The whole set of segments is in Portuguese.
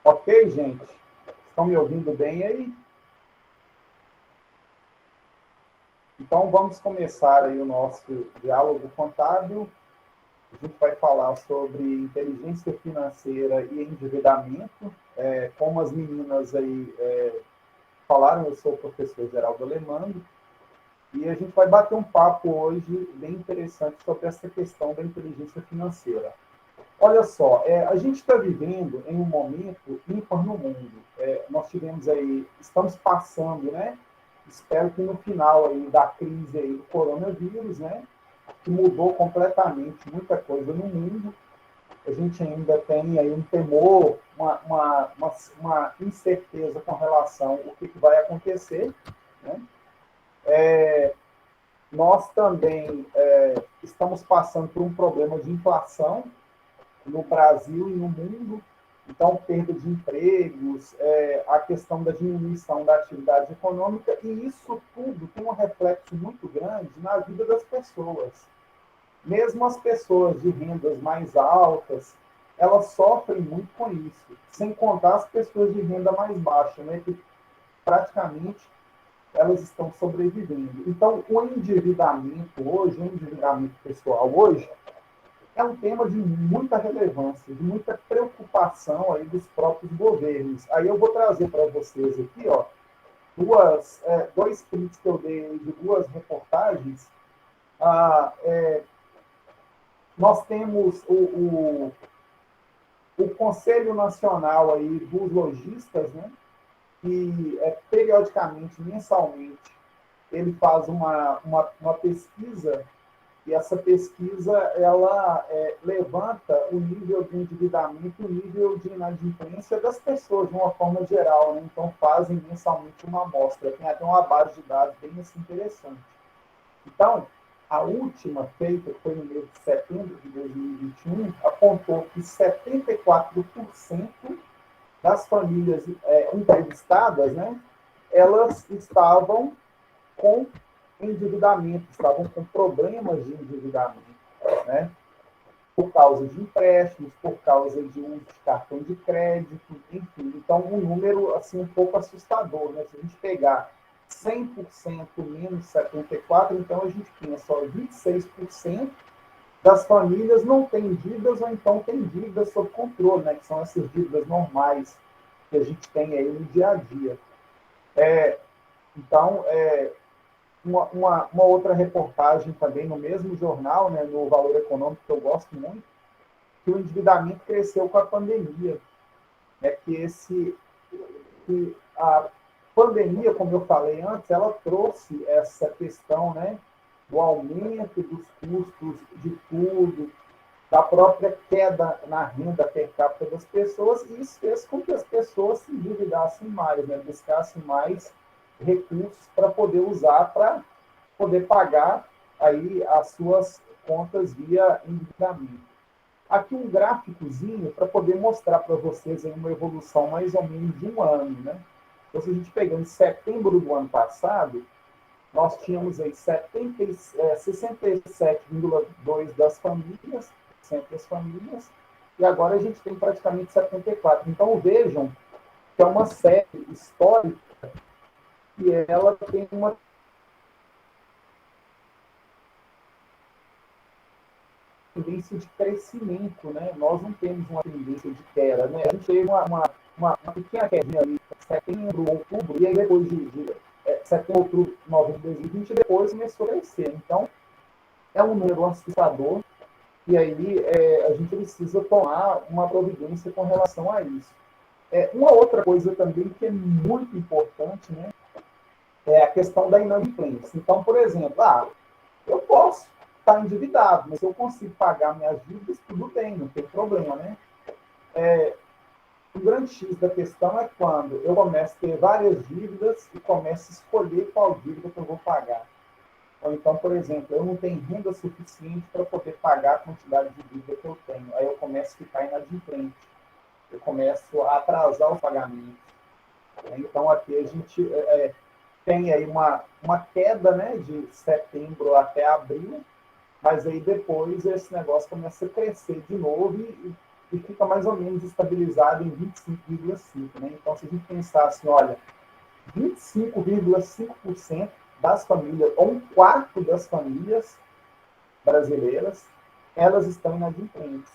Ok, gente? Estão me ouvindo bem aí? Então, vamos começar aí o nosso diálogo contábil. A gente vai falar sobre inteligência financeira e endividamento. Como as meninas aí falaram, eu sou o professor Geraldo Alemão, e a gente vai bater um papo hoje bem interessante sobre essa questão da inteligência financeira. Olha só, a gente está vivendo em um momento ímpar no mundo. Nós tivemos aí, estamos passando, né? Espero que no final aí da crise aí do coronavírus, né? Que mudou completamente muita coisa no mundo. A gente ainda tem aí um temor, uma incerteza com relação ao que vai acontecer, né? Nós também estamos passando por um problema de inflação no Brasil e no mundo. Então, perda de empregos, a questão da diminuição da atividade econômica, e isso tudo tem um reflexo muito grande na vida das pessoas. Mesmo as pessoas de rendas mais altas, elas sofrem muito com isso, sem contar as pessoas de renda mais baixa, né, que praticamente elas estão sobrevivendo. Então, o endividamento hoje, o endividamento pessoal hoje, é um tema de muita relevância, de muita preocupação aí dos próprios governos. Aí eu vou trazer para vocês aqui, ó, dois prints que eu dei de duas reportagens. Nós temos o Conselho Nacional aí dos Lojistas, né, que periodicamente, mensalmente, ele faz uma pesquisa. E essa pesquisa, ela levanta o nível de endividamento, o nível de inadimplência das pessoas, de uma forma geral, né? Então, fazem mensalmente uma amostra. Tem até uma base de dados bem assim, interessante. Então, a última feita, que foi no mês de setembro de 2021, apontou que 74% das famílias entrevistadas, né, elas estavam com endividamento, estavam com problemas de endividamento, né? Por causa de empréstimos, por causa de uso de cartão de crédito, enfim. Então, um número assim, um pouco assustador, né? Se a gente pegar 100% menos 74%, então a gente pensa, só 26% das famílias não têm dívidas ou então têm dívidas sob controle, né? Que são essas dívidas normais que a gente tem aí no dia a dia. Então, uma outra reportagem também no mesmo jornal, né, no Valor Econômico, que eu gosto muito, que o endividamento cresceu com a pandemia. Né, que a pandemia, como eu falei antes, ela trouxe essa questão, né, do aumento dos custos de tudo, da própria queda na renda per capita das pessoas, e isso fez com que as pessoas se endividassem mais, né, buscassem mais recursos para poder usar para poder pagar aí as suas contas via endividamento. Aqui um gráficozinho para poder mostrar para vocês aí uma evolução mais ou menos de um ano, né? Então, se a gente pegar em setembro do ano passado, nós tínhamos aí 67,2% das famílias, e agora a gente tem praticamente 74%. Então, vejam que é uma série histórica e ela tem uma tendência de crescimento, né? Nós não temos uma tendência de queda, né? A gente teve uma pequena queda ali, setembro, outubro, e aí depois de setembro, outubro, novembro de 2020, depois começou a crescer. Então, é um número assustador, e aí a gente precisa tomar uma providência com relação a isso. Uma outra coisa também que é muito importante, né? É a questão da inadimplência. Então, por exemplo, eu posso estar endividado, mas se eu consigo pagar minhas dívidas, tudo bem, não tem problema, né? O grande X da questão é quando eu começo a ter várias dívidas e começo a escolher qual dívida que eu vou pagar. Ou então, por exemplo, eu não tenho renda suficiente para poder pagar a quantidade de dívida que eu tenho. Aí eu começo a ficar inadimplente. Eu começo a atrasar o pagamento. Então, aqui a gente tem aí uma queda, né, de setembro até abril, mas aí depois esse negócio começa a crescer de novo e fica mais ou menos estabilizado em 25,5%. Né? Então, se a gente pensar assim, olha, 25,5% das famílias, ou um quarto das famílias brasileiras, elas estão inadimplentes.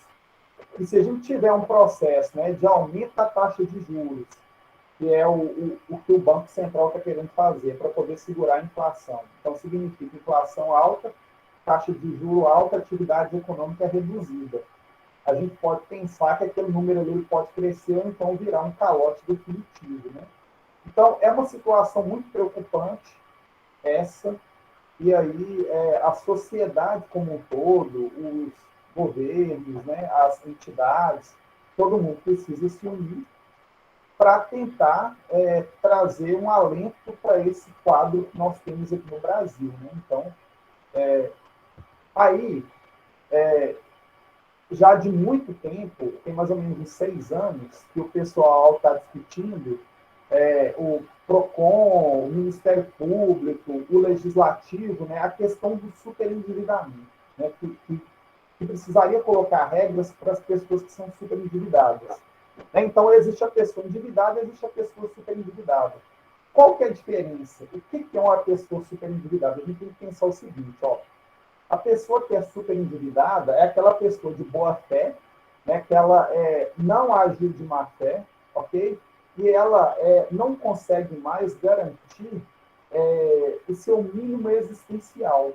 E se a gente tiver um processo, né, de aumento da taxa de juros, que é o que o Banco Central está querendo fazer para poder segurar a inflação. Então, significa inflação alta, taxa de juros alta, atividade econômica reduzida. A gente pode pensar que aquele número ali pode crescer ou então virar um calote definitivo. Né? Então, é uma situação muito preocupante essa, e aí a sociedade como um todo, os governos, né, as entidades, todo mundo precisa se unir para tentar trazer um alento para esse quadro que nós temos aqui no Brasil. Né? Então, aí, já de muito tempo, tem mais ou menos uns 6 anos, que o pessoal está discutindo, o PROCON, o Ministério Público, o Legislativo, né, a questão do superendividamento, né, que precisaria colocar regras para as pessoas que são superendividadas. Né? Então, existe a pessoa endividada e existe a pessoa superendividada. Qual que é a diferença? O que é uma pessoa superendividada? A gente tem que pensar o seguinte, ó, a pessoa que é superendividada é aquela pessoa de boa fé, né, que ela não agiu de má fé, ok? E ela não consegue mais garantir o seu mínimo existencial.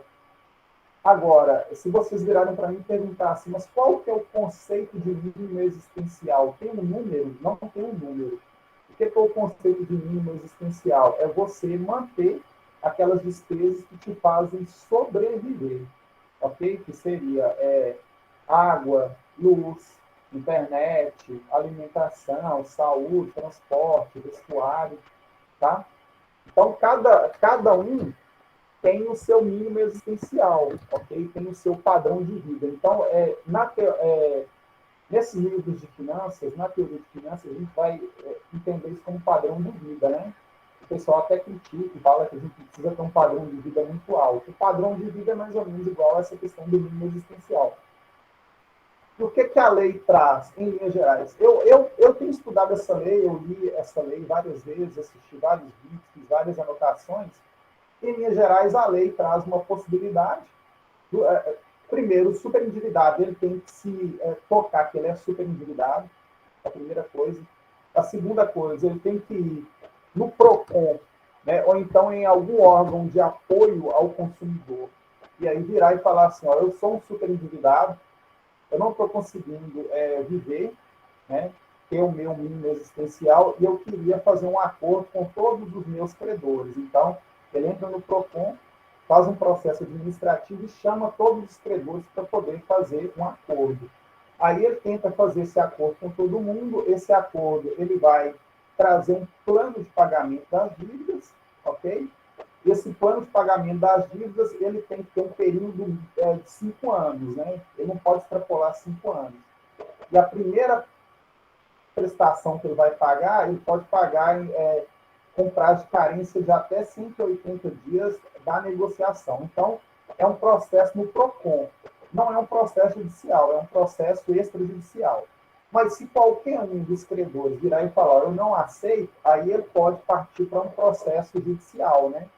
Agora, se vocês virarem para mim e perguntassem, mas qual que é o conceito de mínimo existencial? Tem um número? Não tem um número. O que é o conceito de mínimo existencial? É você manter aquelas despesas que te fazem sobreviver, ok? Que seria água, luz, internet, alimentação, saúde, transporte, vestuário, tá? Então, cada um tem o seu mínimo existencial, ok? Tem o seu padrão de vida. Então, nesses livros de finanças, na teoria de finanças, a gente vai entender isso como padrão de vida, né? O pessoal até critica e fala que a gente precisa ter um padrão de vida muito alto. O padrão de vida é mais ou menos igual a essa questão do mínimo existencial. E o que a lei traz, em linhas gerais? Eu tenho estudado essa lei, eu li essa lei várias vezes, assisti vários vídeos, fiz várias anotações. Em linhas gerais, a lei traz uma possibilidade. Primeiro, o superendividado ele tem que se tocar que ele é superendividado, a primeira coisa. A segunda coisa, ele tem que ir no PROCON, né, ou então em algum órgão de apoio ao consumidor, e aí virar e falar assim, ó, eu sou um superendividado, eu não estou conseguindo viver, né, ter o meu mínimo existencial, e eu queria fazer um acordo com todos os meus credores. Então, ele entra no PROCON, faz um processo administrativo e chama todos os credores para poder fazer um acordo. Aí ele tenta fazer esse acordo com todo mundo, esse acordo ele vai trazer um plano de pagamento das dívidas, ok? Esse plano de pagamento das dívidas, ele tem que ter um período de 5 anos, né? Ele não pode extrapolar 5 anos. E a primeira prestação que ele vai pagar, ele pode pagar com prazo de carência de até 180 dias da negociação. Então, é um processo no PROCON. Não é um processo judicial, é um processo extrajudicial. Mas se qualquer um dos credores virar e falar, eu não aceito, aí ele pode partir para um processo judicial, né?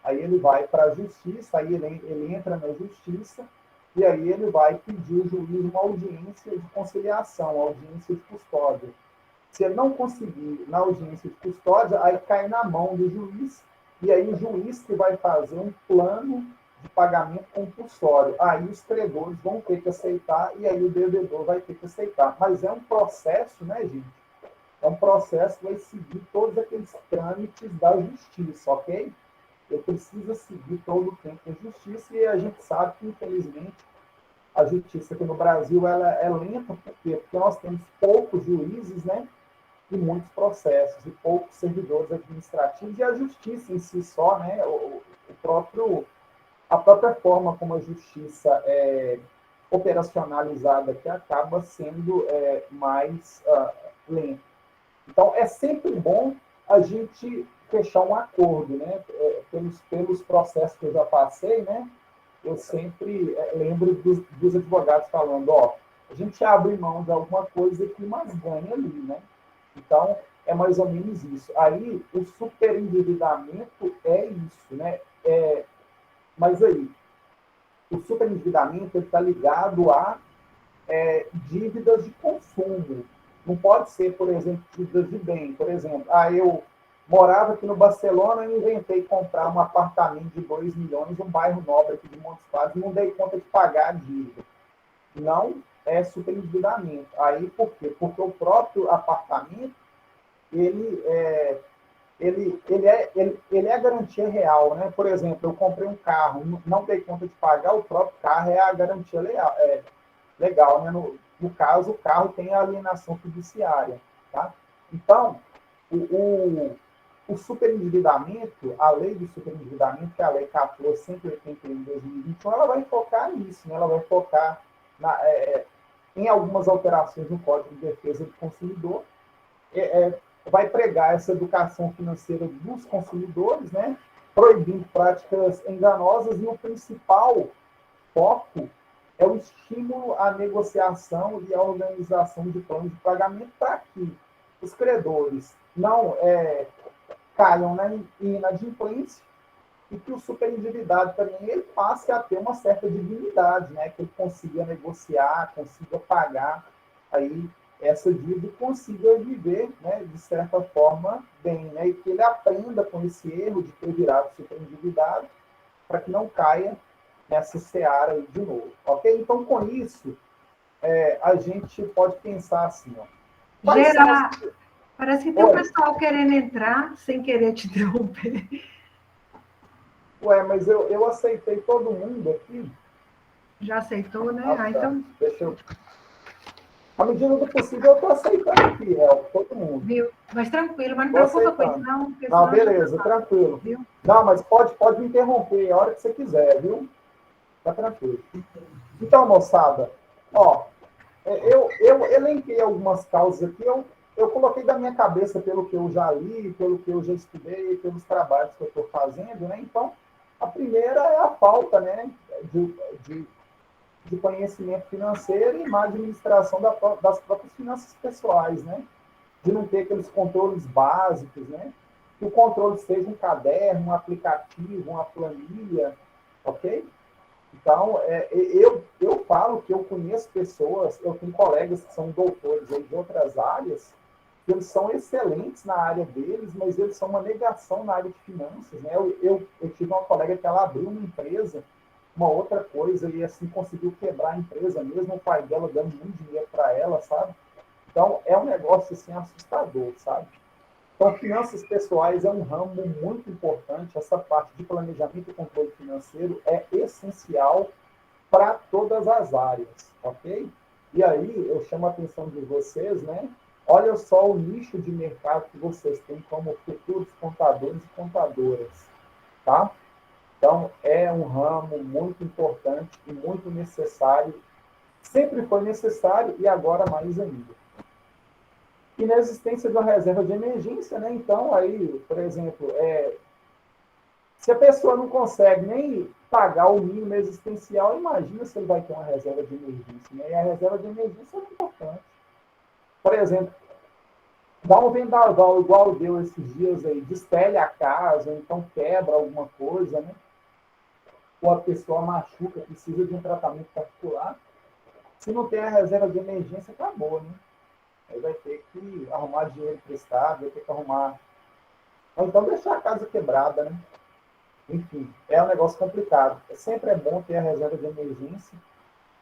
Aí ele vai para a justiça, aí ele entra na justiça, e aí ele vai pedir ao juiz uma audiência de conciliação, audiência de custódia. Se ele não conseguir na audiência de custódia, aí cai na mão do juiz, e aí o juiz que vai fazer um plano de pagamento compulsório. Aí os credores vão ter que aceitar, e aí o devedor vai ter que aceitar. Mas é um processo, né, gente? É um processo que vai seguir todos aqueles trâmites da justiça, ok? Eu preciso seguir todo o tempo a justiça, e a gente sabe que, infelizmente, a justiça aqui no Brasil ela é lenta, por quê? Porque nós temos poucos juízes, né? E muitos processos, e poucos servidores administrativos, e a justiça em si só, né? A própria forma como a justiça é operacionalizada que acaba sendo mais lenta. Então, é sempre bom a gente fechar um acordo, né? Pelos processos que eu já passei, né? Eu sempre lembro dos advogados falando, ó, a gente abre mão de alguma coisa aqui, mas ganha ali, né? Então, é mais ou menos isso. Aí, o superendividamento é isso, né? Mas aí, o superendividamento está ligado a dívidas de consumo. Não pode ser, por exemplo, dívidas de bem. Por exemplo, eu morava aqui no Barcelona e inventei comprar um apartamento de 2 milhões, um bairro nobre aqui de Montes Claros, e não dei conta de pagar a dívida. Não é superendividamento. Aí, por quê? Porque o próprio apartamento, ele é, ele é a garantia real, né? Por exemplo, eu comprei um carro, não dei conta de pagar, o próprio carro é a garantia legal, né? No caso, o carro tem a alienação fiduciária, tá? Então, o superendividamento, a lei do superendividamento, que é a lei 14.181 de 2021, ela vai focar nisso, né? Ela vai focar em algumas alterações no Código de Defesa do Consumidor, vai pregar essa educação financeira dos consumidores, né? Proibindo práticas enganosas, e o principal foco é o estímulo à negociação e à organização de planos de pagamento para que os credores não caiam na inadimplência e que o superendividado também ele passe a ter uma certa dignidade, né? Que ele consiga negociar, consiga pagar aí essa dívida e consiga viver, né, de certa forma, bem, né? E que ele aprenda com esse erro de ter virado superendividado para que não caia nessa seara aí de novo, ok? Então, com isso, a gente pode pensar assim, ó. Quais são as... Parece que tem um pessoal querendo entrar, sem querer te interromper. Mas eu aceitei todo mundo aqui. Já aceitou, né? Tá. Então... Deixa eu... À medida do possível, eu estou aceitando aqui, todo mundo. Viu? Mas tranquilo, mas não preocupa com isso, não. Não, beleza, tranquilo. Viu? Não, mas pode me interromper a hora que você quiser, viu? Tá tranquilo. Então, moçada, ó, eu elenquei algumas causas aqui, eu coloquei da minha cabeça pelo que eu já li, pelo que eu já estudei, pelos trabalhos que eu estou fazendo, né? Então, a primeira é a falta, né, de conhecimento financeiro e má administração das próprias finanças pessoais, né? De não ter aqueles controles básicos, né? Que o controle seja um caderno, um aplicativo, uma planilha, ok? Então, eu falo que eu conheço pessoas, eu tenho colegas que são doutores aí de outras áreas, que eles são excelentes na área deles, mas eles são uma negação na área de finanças, né? Eu tive uma colega que ela abriu uma empresa, uma outra coisa, e assim conseguiu quebrar a empresa mesmo, o pai dela dando muito dinheiro para ela, sabe? Então, é um negócio assim assustador, sabe? Então, finanças pessoais é um ramo muito importante. Essa parte de planejamento e controle financeiro é essencial para todas as áreas, ok? E aí, eu chamo a atenção de vocês, né? Olha só o nicho de mercado que vocês têm como futuros contadores e contadoras, tá? Então, é um ramo muito importante e muito necessário. Sempre foi necessário e agora mais ainda. E na existência de uma reserva de emergência, né? Então, aí, por exemplo, se a pessoa não consegue nem pagar o mínimo existencial, imagina se ele vai ter uma reserva de emergência, né? E a reserva de emergência é importante. Por exemplo, dá um vendaval igual deu esses dias aí, despele a casa, então quebra alguma coisa, né? Ou a pessoa machuca, precisa de um tratamento particular. Se não tem a reserva de emergência, acabou, né? Aí vai ter que arrumar dinheiro emprestado, vai ter que arrumar... Ou então deixar a casa quebrada, né? Enfim, é um negócio complicado. Sempre é bom ter a reserva de emergência,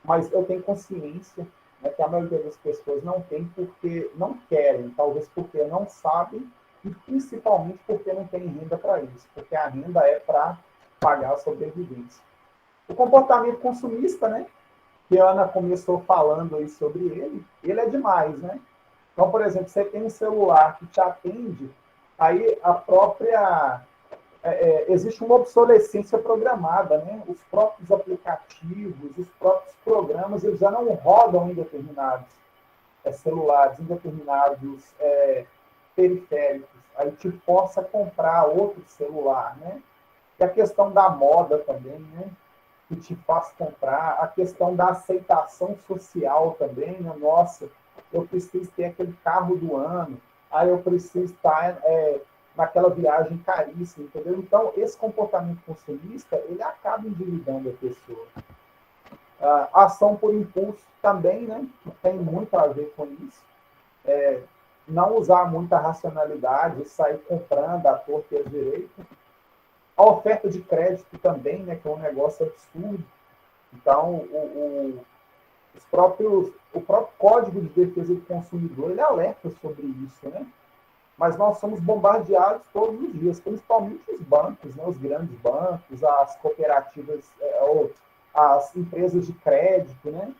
mas eu tenho consciência, né, que a maioria das pessoas não tem porque não querem, talvez porque não sabem, e principalmente porque não tem renda para isso, porque a renda é para pagar a sobrevivência. O comportamento consumista, né, que a Ana começou falando aí sobre ele é demais, né? Então, por exemplo, você tem um celular que te atende, aí a própria... existe uma obsolescência programada, né? Os próprios aplicativos, os próprios programas, eles já não rodam em determinados celulares, em determinados periféricos. Aí te força a comprar outro celular, né? E a questão da moda também, né? que te faz comprar, a questão da aceitação social também, né? Nossa, eu preciso ter aquele carro do ano, aí eu preciso estar naquela viagem caríssima, entendeu? Então, esse comportamento consumista, ele acaba endividando a pessoa. A ação por impulso também, né? Tem muito a ver com isso. Não usar muita racionalidade, sair comprando à torta e à direita. A oferta de crédito também, né? Que é um negócio absurdo. Então, o próprio Código de Defesa do Consumidor, ele alerta sobre isso, né? Mas nós somos bombardeados todos os dias, principalmente os bancos, né? Os grandes bancos, as cooperativas, as empresas de crédito, né?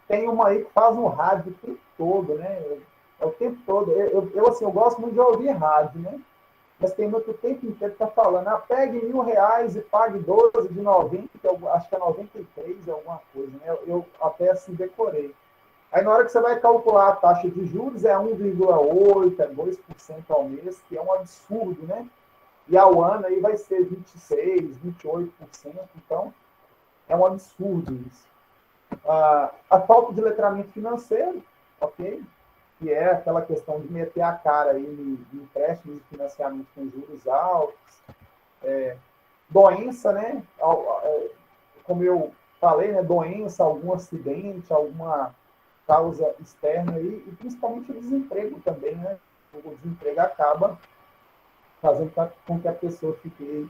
Tem uma aí que faz um rádio o tempo todo, né? É o tempo todo. Eu gosto muito de ouvir rádio, né? Mas tem muito tempo inteiro que está falando, pegue R$1.000 e pague 12,90, acho que é 93, alguma coisa, né? Eu até assim decorei. Aí na hora que você vai calcular a taxa de juros, é 1,8%, é 2% ao mês, que é um absurdo, né? E ao ano aí vai ser 26%, 28%, então é um absurdo isso. A falta de letramento financeiro, ok? Que é aquela questão de meter a cara aí em empréstimos e financiamento com juros altos. Doença, né? Como eu falei, né? Doença, algum acidente, alguma causa externa aí, e principalmente o desemprego também, né? O desemprego acaba fazendo com que a pessoa fique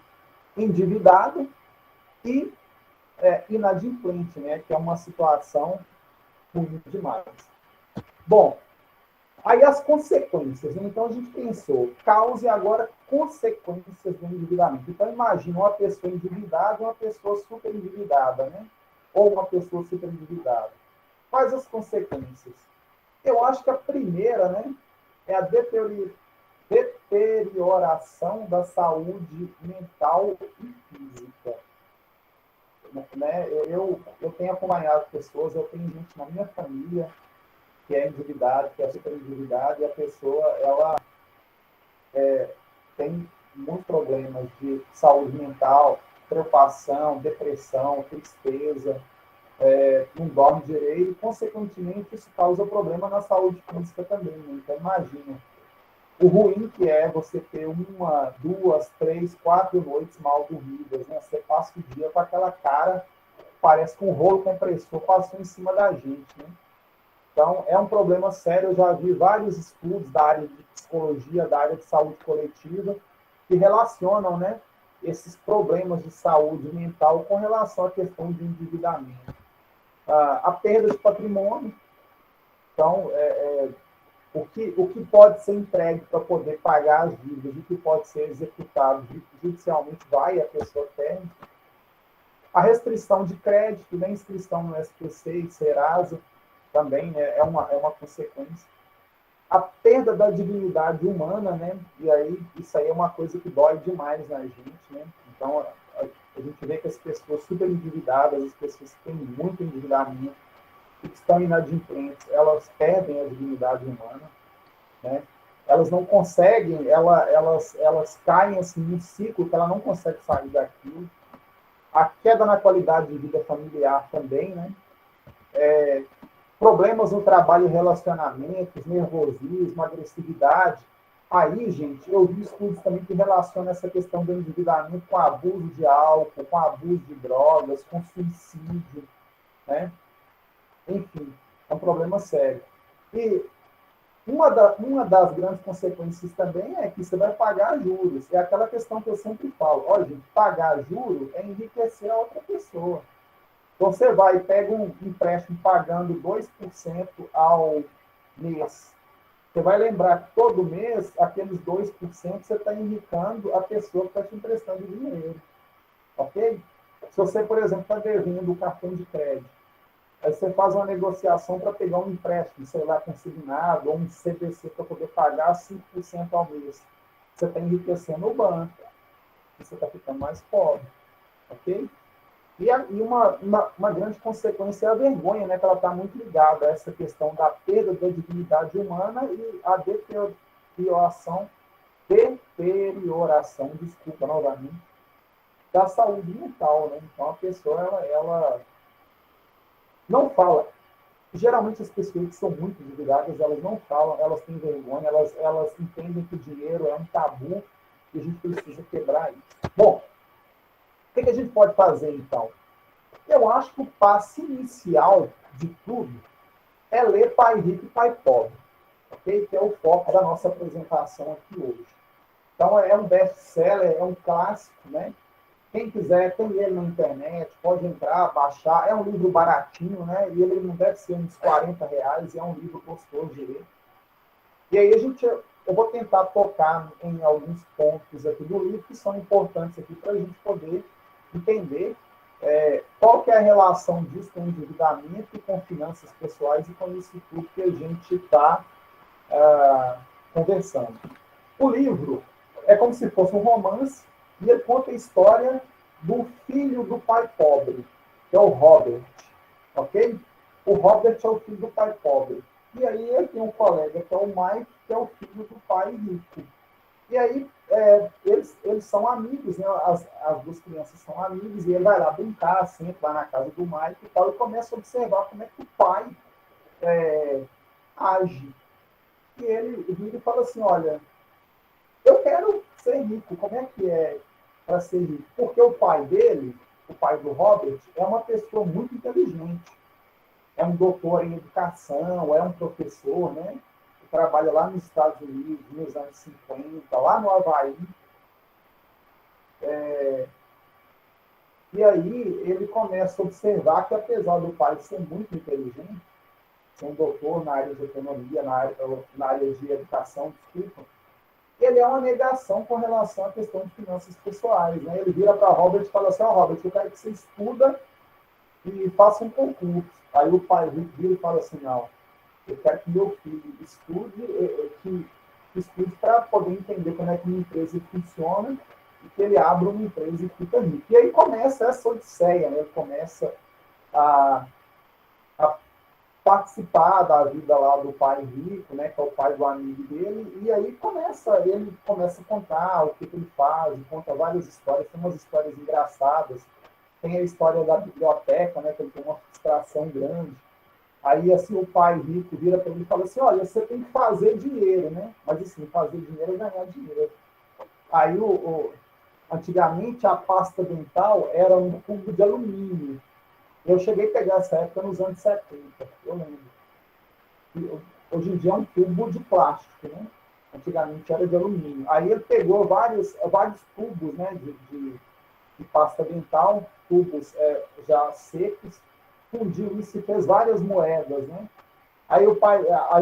endividada e inadimplente, né? Que é uma situação ruim demais. Bom, aí as consequências, né? Então a gente pensou, causa e agora consequências do endividamento. Então imagina uma pessoa endividada e uma pessoa super endividada, né? Ou uma pessoa super endividada. Quais as consequências? Eu acho que a primeira, né, é a deterioração da saúde mental e física. Né? Eu tenho acompanhado pessoas, eu tenho gente na minha família que é endividada, que é super endividada, e a pessoa, ela tem muitos problemas de saúde mental, preocupação, depressão, tristeza, não dorme direito, e, consequentemente, isso causa problema na saúde física também. Né? Então, imagina o ruim que é você ter 1, 2, 3, 4 noites mal dormidas. Né? Você passa o dia com aquela cara, parece que um rolo compressor passou em cima da gente. Né? Então, é um problema sério. Eu já vi vários estudos da área de psicologia, da área de saúde coletiva, que relacionam, né, esses problemas de saúde mental com relação à questão de endividamento. A perda de patrimônio. Então, o que pode ser entregue para poder pagar as dívidas, o que pode ser executado judicialmente vai, a pessoa perde. A restrição de crédito, né, inscrição no SPC e Serasa, também, né, é uma consequência. A perda da dignidade humana, né, e aí isso aí é uma coisa que dói demais na gente, né? Então, a gente vê que as pessoas super endividadas, as pessoas que têm muito endividamento, que estão inadimplentes, elas perdem a dignidade humana, né? Elas não conseguem, elas caem assim num ciclo que ela não consegue sair daquilo. A queda na qualidade de vida familiar também, né? Problemas no trabalho e relacionamentos, nervosismo, agressividade. Aí, gente, eu vi estudos também que relacionam essa questão do endividamento com abuso de álcool, com abuso de drogas, com suicídio, né? Enfim, é um problema sério. E uma das grandes consequências também é que você vai pagar juros. É aquela questão que eu sempre falo. Olha, gente, pagar juros é enriquecer a outra pessoa. Então, você vai e pega um empréstimo pagando 2% ao mês. Você vai lembrar que todo mês, aqueles 2% você está enriquecendo a pessoa que está te emprestando dinheiro. Ok? Se você, por exemplo, está devendo o cartão de crédito, aí você faz uma negociação para pegar um empréstimo, sei lá, consignado, ou um CDC para poder pagar 5% ao mês. Você está enriquecendo o banco. E você está ficando mais pobre. Ok? E uma grande consequência é a vergonha, né? Que ela está muito ligada a essa questão da perda da dignidade humana e a deterioração, desculpa novamente, da saúde mental, né? Então, a pessoa, ela não fala. Geralmente, as pessoas que são muito endividadas, elas não falam, elas têm vergonha, elas entendem que o dinheiro é um tabu e a gente precisa quebrar isso. Bom, o que a gente pode fazer, então? Eu acho que o passo inicial de tudo é ler Pai Rico e Pai Pobre, ok? Que é o foco da nossa apresentação aqui hoje. Então, é um best-seller, é um clássico, né? Quem quiser, tem ele na internet, pode entrar, baixar. É um livro baratinho, né? E ele não deve ser uns R$ 40, é um livro gostoso de ler. E aí eu vou tentar tocar em alguns pontos aqui do livro que são importantes aqui para a gente poder entender qual que é a relação disso com endividamento e com finanças pessoais e com isso tudo que a gente está conversando. O livro é como se fosse um romance e ele conta a história do filho do pai pobre, que é o Robert, ok? O Robert é o filho do pai pobre. E aí ele tem um colega, que é o Mike, que é o filho do pai rico. E aí eles são amigos, né? As duas crianças são amigos, e ele vai lá brincar, sempre vai na casa do Mike e tal, e começa a observar como é que o pai age. E ele vira e fala assim, olha, eu quero ser rico, como é que é para ser rico? Porque o pai dele, o pai do Robert, é uma pessoa muito inteligente. É um doutor em educação, é um professor, né? Trabalha lá nos Estados Unidos, nos anos 50, lá no Havaí. E aí ele começa a observar que, apesar do pai ser muito inteligente, ser um doutor na área de economia, na área de educação, desculpa, ele é uma negação com relação à questão de finanças pessoais. Né? Ele vira para Robert e fala assim, Robert, eu quero que você estuda e faça um concurso. Aí o pai vira e fala assim, não, eu quero que meu filho estude, estude para poder entender como é que uma empresa funciona e que ele abra uma empresa e fica rico. E aí começa essa odisseia, né? Ele começa a participar da vida lá do pai rico, né, que é o pai do amigo dele, e aí ele começa a contar o que ele faz, conta várias histórias, tem umas histórias engraçadas, tem a história da biblioteca, né, que ele tem uma frustração grande, aí assim o pai rico vira para ele e fala assim, olha, você tem que fazer dinheiro, né, mas assim, fazer dinheiro é ganhar dinheiro. Aí antigamente a pasta dental era um tubo de alumínio. Eu cheguei a pegar essa época nos anos 70, eu lembro. Hoje em dia é um tubo de plástico, né? Antigamente era de alumínio. Aí ele pegou vários tubos, né, de pasta dental, tubos já secos, fundiu isso e fez várias moedas, né? Aí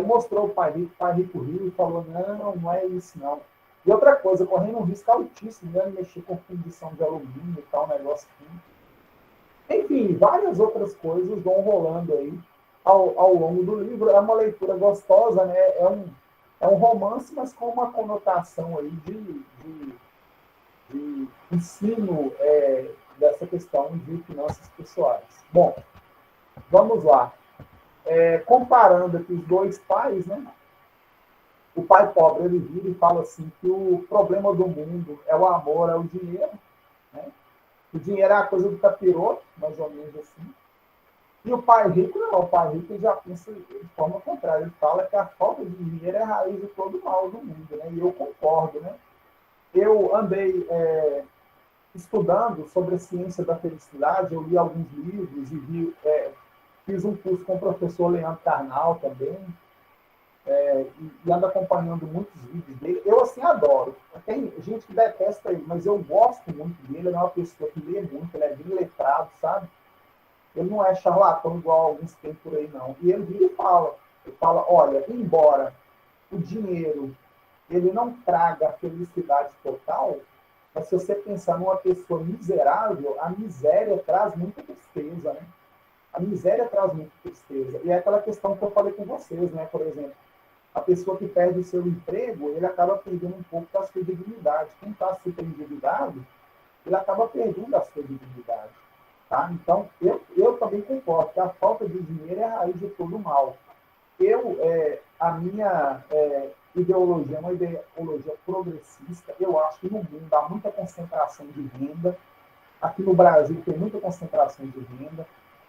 mostrou o pai rico riu e falou, não é isso não. E outra coisa, correndo um risco altíssimo, né, mexer com fundição de alumínio e tal, um negócio químico. Enfim, várias outras coisas vão rolando aí ao longo do livro. É uma leitura gostosa, né? É um romance, mas com uma conotação aí de ensino dessa questão de finanças pessoais. Bom, vamos lá. Comparando aqui os dois pais, né? O pai pobre, ele vira e fala assim que o problema do mundo é o amor, é o dinheiro, né? O dinheiro é a coisa do capiroto, mais ou menos assim. E o pai rico, não. O pai rico já pensa de forma contrária. Ele fala que a falta de dinheiro é a raiz de todo o mal do mundo, né? E eu concordo, né? Eu andei estudando sobre a ciência da felicidade, eu li alguns livros e fiz um curso com o professor Leandro Carnal também, e ando acompanhando muitos vídeos dele. Eu, assim, adoro. Tem gente que detesta ele, mas eu gosto muito dele. Ele é uma pessoa que lê muito, ele é bem letrado, sabe? Ele não é charlatão igual alguns tem por aí, não. E ele vira e fala, olha, embora o dinheiro ele não traga a felicidade total, mas se você pensar numa pessoa miserável, a miséria traz muita tristeza, né? A miséria traz muita tristeza. E é aquela questão que eu falei com vocês, né? Por exemplo, a pessoa que perde o seu emprego, ele acaba perdendo um pouco da sua dignidade. Quem está super endividado, ele acaba perdendo a sua dignidade. Tá? Então, eu também concordo que a falta de dinheiro é a raiz de todo o mal. A minha ideologia é uma ideologia progressista. Eu acho que no mundo há muita concentração de renda. Aqui no Brasil tem muita concentração de renda,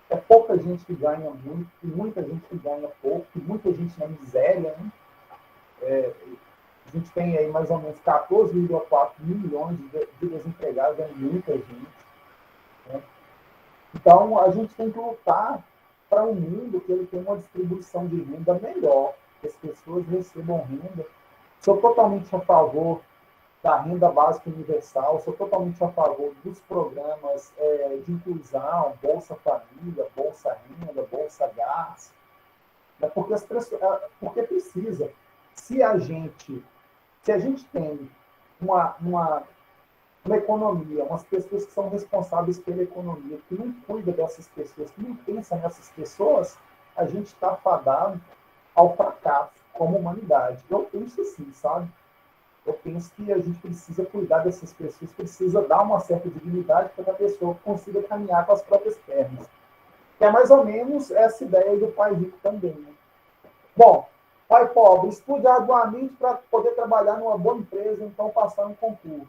é pouca gente que ganha muito, e muita gente que ganha pouco, e muita gente na miséria, né? A gente tem aí mais ou menos 14,4 milhões de desempregados, é muita gente. Né? Então, a gente tem que lutar para um mundo que ele tenha uma distribuição de renda melhor, que as pessoas recebam renda. Sou totalmente a favor da renda básica universal, sou totalmente a favor dos programas de inclusão, Bolsa Família, Bolsa Renda, Bolsa Gás, né? Porque precisa. Se a gente tem uma economia, umas pessoas que são responsáveis pela economia, que não cuida dessas pessoas, que não pensa nessas pessoas, a gente está fadado ao fracasso como humanidade. Eu penso assim, sabe? Eu penso que a gente precisa cuidar dessas pessoas, precisa dar uma certa dignidade para que a pessoa consiga caminhar com as próprias pernas. Que é mais ou menos essa ideia do pai rico também. Né? Bom, pai pobre, estude arduamente para poder trabalhar numa boa empresa, então passar um concurso.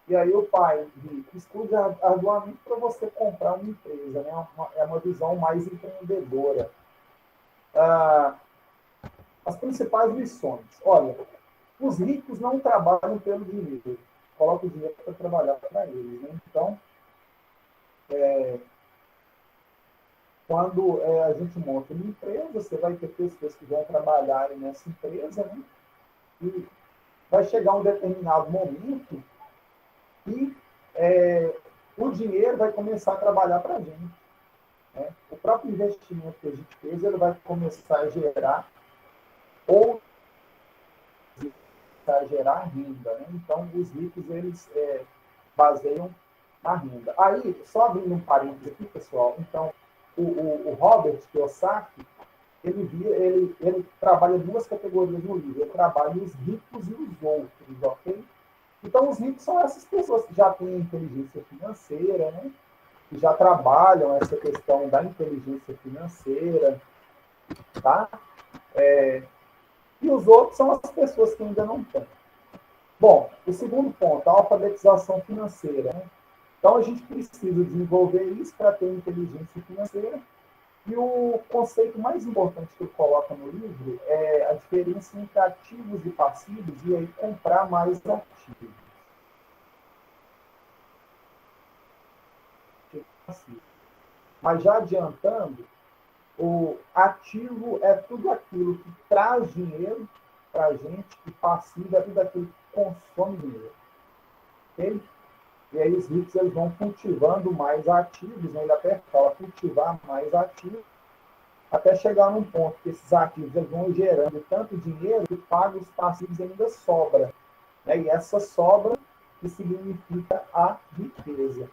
E aí o pai rico, estude arduamente para você comprar uma empresa. Né? É uma visão mais empreendedora. As principais lições. Olha, os ricos não trabalham pelo dinheiro, colocam o dinheiro para trabalhar para eles. Né? Então, quando a gente monta uma empresa, você vai ter pessoas que vão trabalhar nessa empresa, né? E vai chegar um determinado momento que o dinheiro vai começar a trabalhar para a gente. Né? O próprio investimento que a gente fez, ele vai começar a gerar renda. Né? Então, os ricos, eles baseiam na renda. Aí, só abrindo um parênteses aqui, pessoal, então, o Robert Kiyosaki, ele trabalha duas categorias no livro. Ele trabalha os ricos e os outros, ok? Então, os ricos são essas pessoas que já têm inteligência financeira, né? Que já trabalham essa questão da inteligência financeira, tá? E os outros são as pessoas que ainda não têm. Bom, o segundo ponto, a alfabetização financeira. Né? Então, a gente precisa desenvolver isso para ter inteligência financeira. E o conceito mais importante que ele coloca no livro é a diferença entre ativos e passivos, e aí comprar mais ativos. Mas já adiantando, o ativo é tudo aquilo que traz dinheiro para a gente, e passivo é tudo aquilo que consome dinheiro. Okay? E aí os ricos eles vão cultivando mais ativos, né? Ele até fala cultivar mais ativos, até chegar num ponto que esses ativos eles vão gerando tanto dinheiro que paga os passivos e ainda sobra. Né? E essa sobra que significa a riqueza.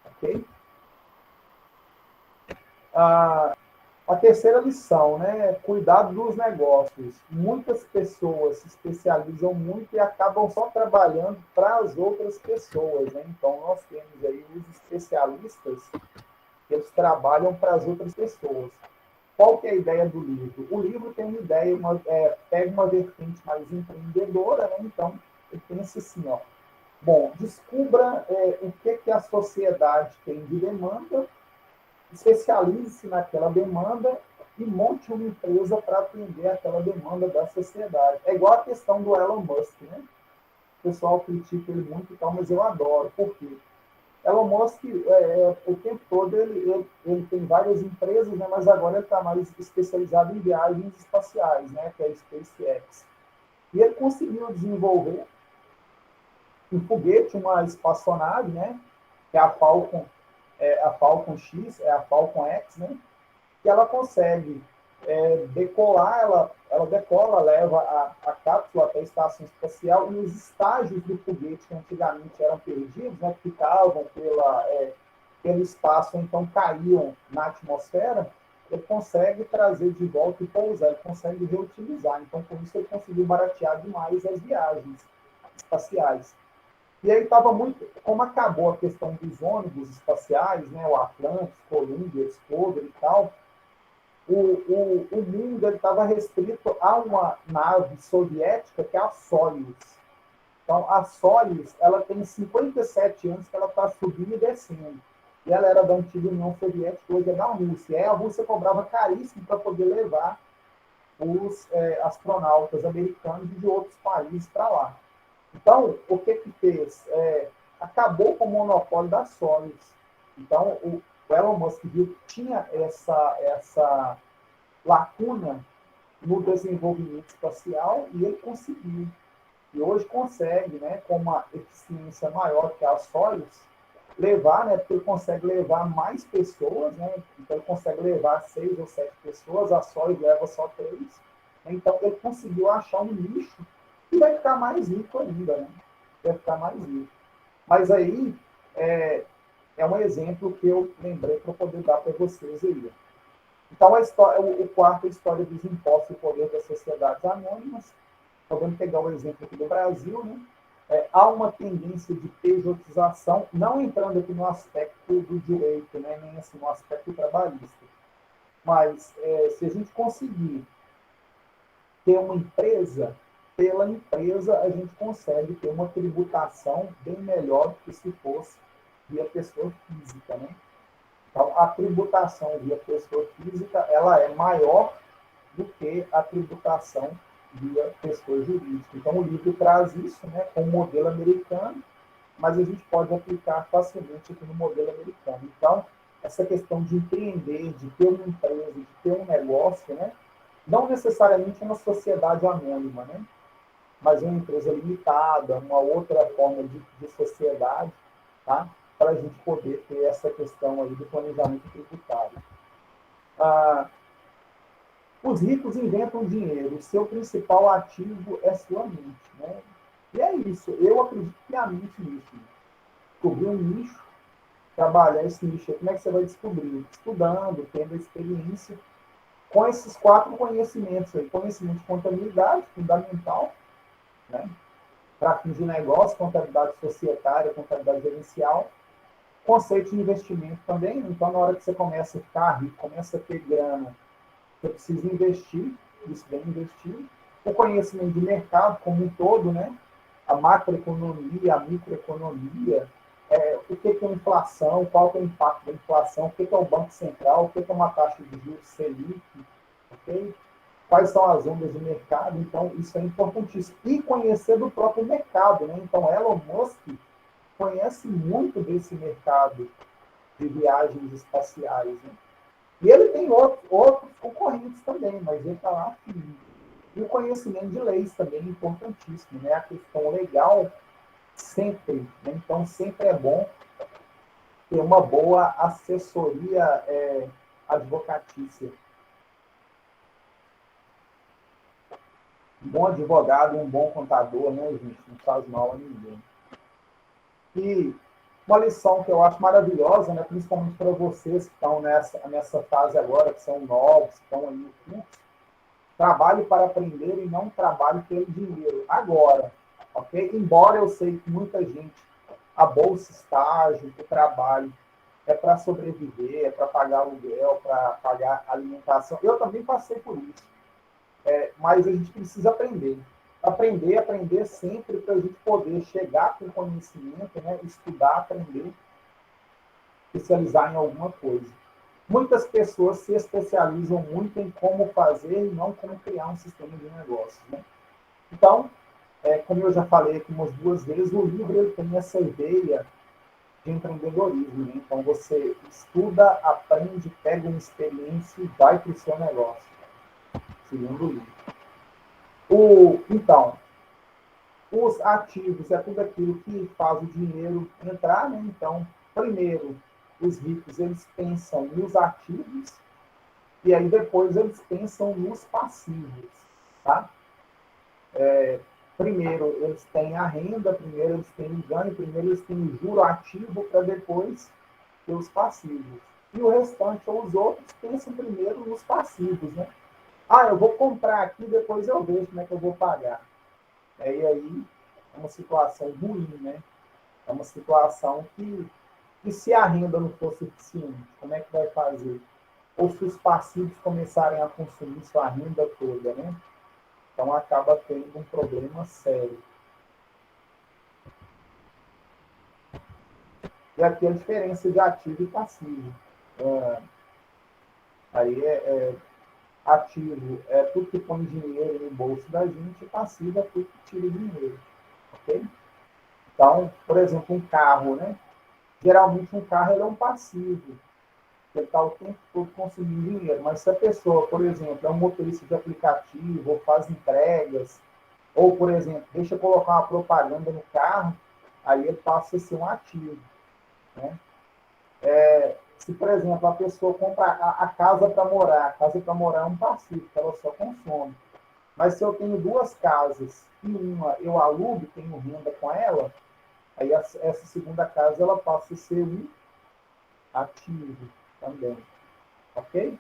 Ok? A terceira lição, né? Cuidado dos negócios. Muitas pessoas se especializam muito e acabam só trabalhando para as outras pessoas. Né? Então, nós temos aí os especialistas que eles trabalham para as outras pessoas. Qual que é a ideia do livro? O livro tem uma ideia, pega uma vertente mais empreendedora, né? Então, ele pensa assim, ó, bom, descubra o que a sociedade tem de demanda, especialize-se naquela demanda e monte uma empresa para atender aquela demanda da sociedade. É igual a questão do Elon Musk, né? O pessoal critica ele muito e tal, mas eu adoro. Por quê? Elon Musk, o tempo todo, ele tem várias empresas, né? Mas agora ele está mais especializado em viagens espaciais, né? Que é a SpaceX. E ele conseguiu desenvolver um foguete, uma espaçonave, né? Que é a Falcon X, é a Falcon X, né? Que ela consegue decolar, ela decola, leva a cápsula até a estação espacial, e os estágios do foguete que antigamente eram perdidos, né, que ficavam pelo espaço, então caíam na atmosfera, ele consegue trazer de volta e pousar, ele consegue reutilizar. Então, com isso, ele conseguiu baratear demais as viagens espaciais. E aí estava muito, como acabou a questão dos ônibus espaciais, né, o Atlantis, Columbia, Discovery e tal, o mundo estava restrito a uma nave soviética, que é a Soyuz. Então, a Solis, ela tem 57 anos que ela está subindo e descendo. E ela era da antiga União Soviética, hoje é da Rússia. E aí a Rússia cobrava caríssimo para poder levar os astronautas americanos e de outros países para lá. Então, o que fez? Acabou com o monopólio da Solis. Então, o Elon Musk viu que tinha essa lacuna no desenvolvimento espacial e ele conseguiu. E hoje consegue, né, com uma eficiência maior que a Soyuz, levar, né, porque ele consegue levar mais pessoas, né, então ele consegue levar 6 ou 7 pessoas, a Soyuz leva só 3. Então ele conseguiu achar um nicho e vai ficar mais rico ainda, né? Vai ficar mais rico. Mas aí é um exemplo que eu lembrei para poder dar para vocês aí. Então, o quarto é a história dos impostos e o poder das sociedades anônimas. Podemos pegar o exemplo aqui do Brasil, né? Há uma tendência de pejotização, não entrando aqui no aspecto do direito, né? Nem assim no aspecto trabalhista. Mas, se a gente conseguir ter uma empresa, pela empresa a gente consegue ter uma tributação bem melhor do que se fosse via pessoa física, né? Então, a tributação via pessoa física, ela é maior do que a tributação via pessoa jurídica. Então, o livro traz isso, né, com o modelo americano, mas a gente pode aplicar facilmente aqui no modelo americano. Então, essa questão de empreender, de ter uma empresa, de ter um negócio, né, não necessariamente uma sociedade anônima, né, mas uma empresa limitada, uma outra forma de sociedade, tá? Para a gente poder ter essa questão aí do planejamento tributário. Os ricos inventam dinheiro, o seu principal ativo é sua mente, né? E é isso, eu acredito piamente nisso. Descobrir um nicho, trabalhar esse nicho, como é que você vai descobrir? Estudando, tendo experiência, com esses 4 conhecimentos aí. Conhecimento de contabilidade, fundamental, né? Para fins de negócio, contabilidade societária, contabilidade gerencial, conceito de investimento também. Então, na hora que você começa a ficar rico, começa a ter grana, você precisa investir, isso bem investir. O conhecimento de mercado como um todo, né? A macroeconomia, a microeconomia, o que é inflação, qual é o impacto da inflação, o que é o Banco Central, o que é uma taxa de juros Selic, ok? Quais são as ondas de mercado, então isso é importantíssimo. E conhecer do próprio mercado, né? Então, Elon Musk conhece muito desse mercado de viagens espaciais, né? E ele tem outros concorrentes também, mas ele está lá firme. E o conhecimento de leis também é importantíssimo, né? A questão legal sempre, né? Então sempre é bom ter uma boa assessoria advocatícia. Um bom advogado, um bom contador, né, gente? Não faz mal a ninguém. E uma lição que eu acho maravilhosa, né, principalmente para vocês que estão nessa fase agora, que são novos, que estão aí no curso, trabalhe para aprender e não trabalhe pelo dinheiro. Agora, ok? Embora eu sei que muita gente, a bolsa estágio, o trabalho é para sobreviver, é para pagar aluguel, para pagar alimentação. Eu também passei por isso. Mas a gente precisa aprender. Aprender sempre para a gente poder chegar com conhecimento, né? Estudar, aprender, especializar em alguma coisa. Muitas pessoas se especializam muito em como fazer e não como criar um sistema de negócio, né? Então, como eu já falei aqui umas 2 vezes, o livro ele tem essa ideia de empreendedorismo, né? Então, você estuda, aprende, pega uma experiência e vai para o seu negócio, segundo o livro. Então, os ativos é tudo aquilo que faz o dinheiro entrar, né? Então, primeiro, os ricos, eles pensam nos ativos e aí depois eles pensam nos passivos, tá? Primeiro, eles têm a renda, primeiro eles têm o ganho, primeiro eles têm o juro ativo para depois ter os passivos. E o restante, ou os outros, pensam primeiro nos passivos, né? Eu vou comprar aqui, depois eu vejo como é que eu vou pagar. E aí é uma situação ruim, né? É uma situação que se a renda não for suficiente, como é que vai fazer? Ou se os passivos começarem a consumir sua renda toda, né? Então acaba tendo um problema sério. E aqui a diferença de ativo e passivo. Aí ativo é tudo que põe dinheiro no bolso da gente, e passivo é tudo que tira dinheiro. Ok? Então, por exemplo, um carro, né? Geralmente um carro ele é um passivo. Ele está o tempo todo consumindo dinheiro. Mas se a pessoa, por exemplo, é um motorista de aplicativo, ou faz entregas, ou, por exemplo, deixa eu colocar uma propaganda no carro, aí ele passa a ser um ativo. Né? Se, por exemplo, a pessoa compra a casa para morar, a casa para morar é um passivo, que ela só consome. Mas se eu tenho duas casas e uma eu alugo, tenho renda com ela, aí essa segunda casa ela passa a ser um ativo também. Ok?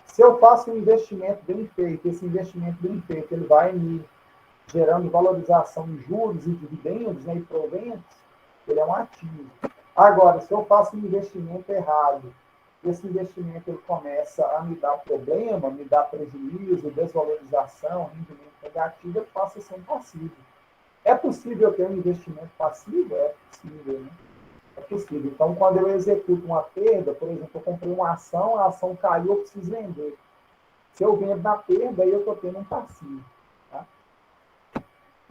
Se eu faço um investimento bem feito, esse investimento bem feito ele vai me gerando valorização em juros e dividendos, né, e proventos, ele é um ativo. Agora, se eu faço um investimento errado, esse investimento ele começa a me dar problema, me dar prejuízo, desvalorização, rendimento negativo, ele passa a ser um passivo. É possível ter um investimento passivo? É possível, né? É possível. Então, quando eu executo uma perda, por exemplo, eu comprei uma ação, a ação caiu, eu preciso vender. Se eu vendo na perda, aí eu estou tendo um passivo. Tá?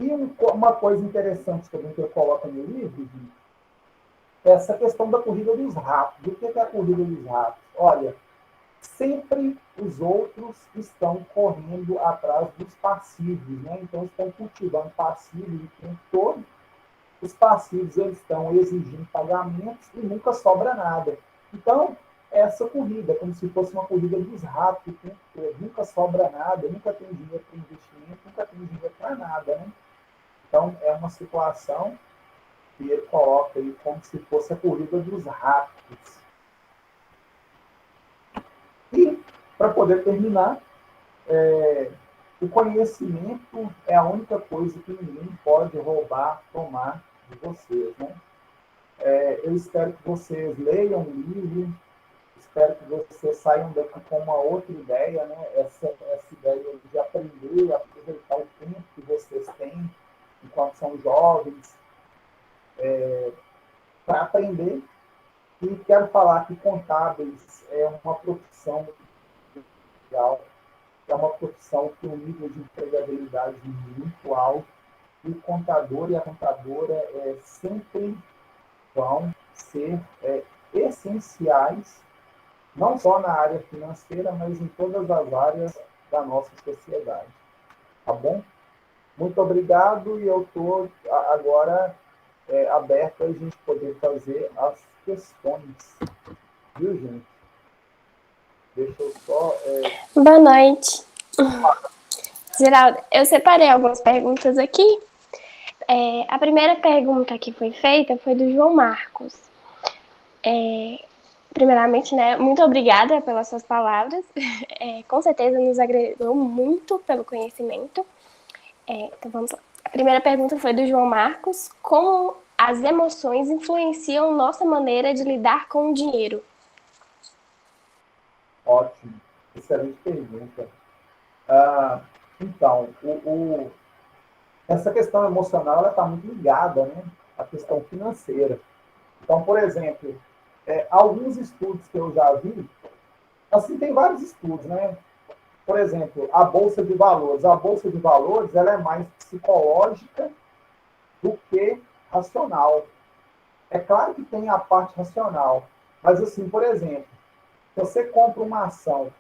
E uma coisa interessante também que eu coloco no livro, gente, é essa questão da corrida dos ratos. O que é a corrida dos ratos? Olha, sempre os outros estão correndo atrás dos passivos, né? Então, estão cultivando passivos o tempo todo. Os passivos eles estão exigindo pagamentos e nunca sobra nada. Então, essa corrida, como se fosse uma corrida dos ratos o tempo todo. Nunca sobra nada, nunca tem dinheiro para investimento, nunca tem dinheiro para nada, né? Então, é uma situação que ele coloca aí como se fosse a corrida dos ratos. E, para poder terminar, o conhecimento é a única coisa que ninguém pode roubar, tomar de vocês, né? Eu espero que vocês leiam o livro, espero que vocês saiam daqui com uma outra ideia, né? Essa ideia de aprender, aproveitar o tempo que vocês têm enquanto são jovens, para aprender. E quero falar que contábeis é uma profissão legal, é uma profissão que tem um nível de empregabilidade muito alto, e o contador e a contadora sempre vão ser essenciais, não só na área financeira, mas em todas as áreas da nossa sociedade. Tá bom? Muito obrigado e eu estou agora aberto a gente poder fazer as questões. Viu, gente? Deixa eu só... Boa noite. Geraldo, eu separei algumas perguntas aqui. A primeira pergunta que foi feita foi do João Marcos. Primeiramente, né, muito obrigada pelas suas palavras. Com certeza nos agregou muito pelo conhecimento. Então vamos lá. A primeira pergunta foi do João Marcos. Como as emoções influenciam nossa maneira de lidar com o dinheiro? Ótimo. Excelente pergunta. Então, essa questão emocional está muito ligada, né, à questão financeira. Então, por exemplo, alguns estudos que eu já vi, assim, tem vários estudos, né? Por exemplo, a Bolsa de Valores. A Bolsa de Valores ela é mais psicológica do que racional. É claro que tem a parte racional, mas assim, por exemplo, se você compra uma ação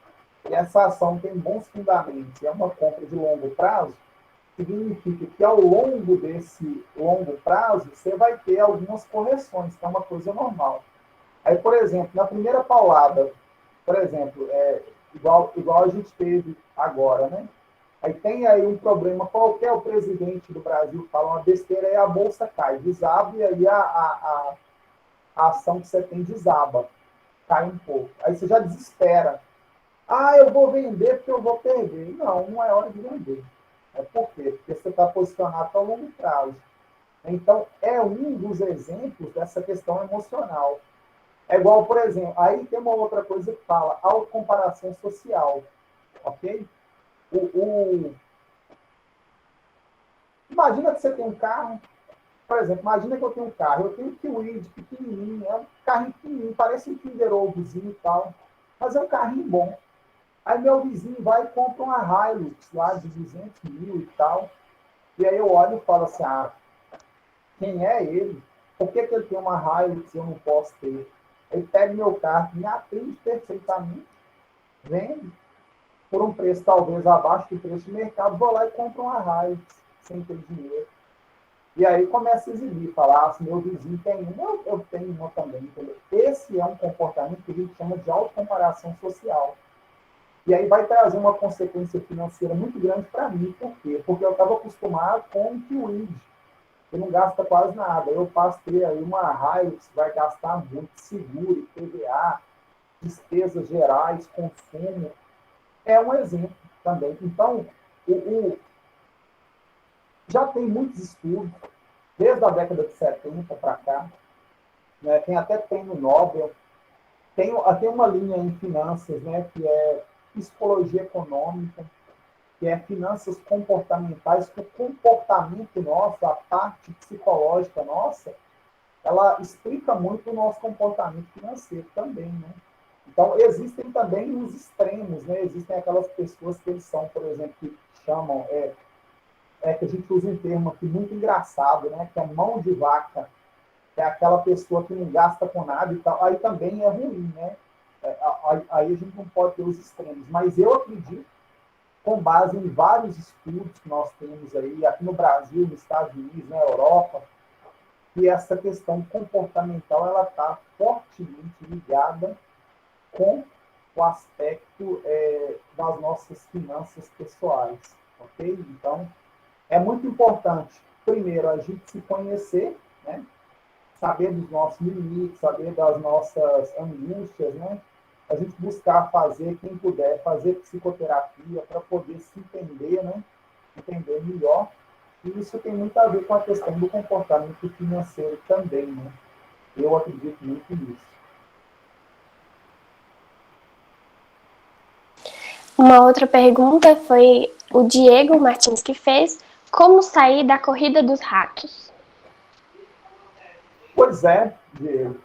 e essa ação tem bons fundamentos e é uma compra de longo prazo, significa que ao longo desse longo prazo você vai ter algumas correções, que é uma coisa normal. Aí, por exemplo, na primeira paulada, por exemplo, igual a gente teve agora, né? Aí tem aí um problema qualquer, o presidente do Brasil fala uma besteira e a bolsa cai, desaba, e aí a ação que você tem desaba, cai um pouco. Aí você já desespera. Eu vou vender porque eu vou perder. Não, não é hora de vender. Por quê? Porque você está posicionado a longo prazo. Então, é um dos exemplos dessa questão emocional. É igual, por exemplo, aí tem uma outra coisa que fala, autocomparação social. Ok? Imagina que você tem um carro por exemplo, imagina que eu tenho um carro, eu tenho um Kwid pequenininho, é um carrinho pequenininho, parece um Kinder Ovozinho e tal, mas é um carrinho bom. Aí meu vizinho vai e compra uma Hilux lá de 200 mil e tal, e aí eu olho e falo assim, ah, quem é ele? Por que ele tem uma Hilux e eu não posso ter? Ele pega meu carro, me atende perfeitamente, vende por um preço talvez abaixo do preço do mercado, vou lá e compro uma Hilux sem ter dinheiro. E aí começa a exibir, falar, se meu vizinho tem uma, eu tenho uma também. Entendeu? Esse é um comportamento que a gente chama de autocomparação social. E aí vai trazer uma consequência financeira muito grande para mim. Por quê? Porque eu estava acostumado com um Kwid, que não gasta quase nada. Eu passo a ter aí uma Hilux que vai gastar muito, seguro, PVA, despesas gerais, consumo. É um exemplo também. Então, já tem muitos estudos, desde a década de 70 para cá, né? Tem até prêmio Nobel, tem uma linha em finanças, né, que é psicologia econômica, que é finanças comportamentais, que o comportamento nosso, a parte psicológica nossa, ela explica muito o nosso comportamento financeiro também, né? Então, existem também os extremos, né? Existem aquelas pessoas que eles são, por exemplo, que chamam, que a gente usa um termo aqui muito engraçado, né? Que é mão de vaca, é aquela pessoa que não gasta com nada e tal, aí também é ruim, né? Aí a gente não pode ter os extremos. Mas eu acredito, com base em vários estudos que nós temos aí, aqui no Brasil, nos Estados Unidos, na Europa, que essa questão comportamental ela está fortemente ligada com o aspecto das nossas finanças pessoais, ok? Então, é muito importante, primeiro, a gente se conhecer, né? Saber dos nossos limites, saber das nossas angústias, né? A gente buscar fazer, quem puder, fazer psicoterapia para poder se entender, né? Entender melhor. E isso tem muito a ver com a questão do comportamento financeiro também, né? Eu acredito muito nisso. Uma outra pergunta foi o Diego Martins que fez: como sair da corrida dos ratos? Pois é, Diego.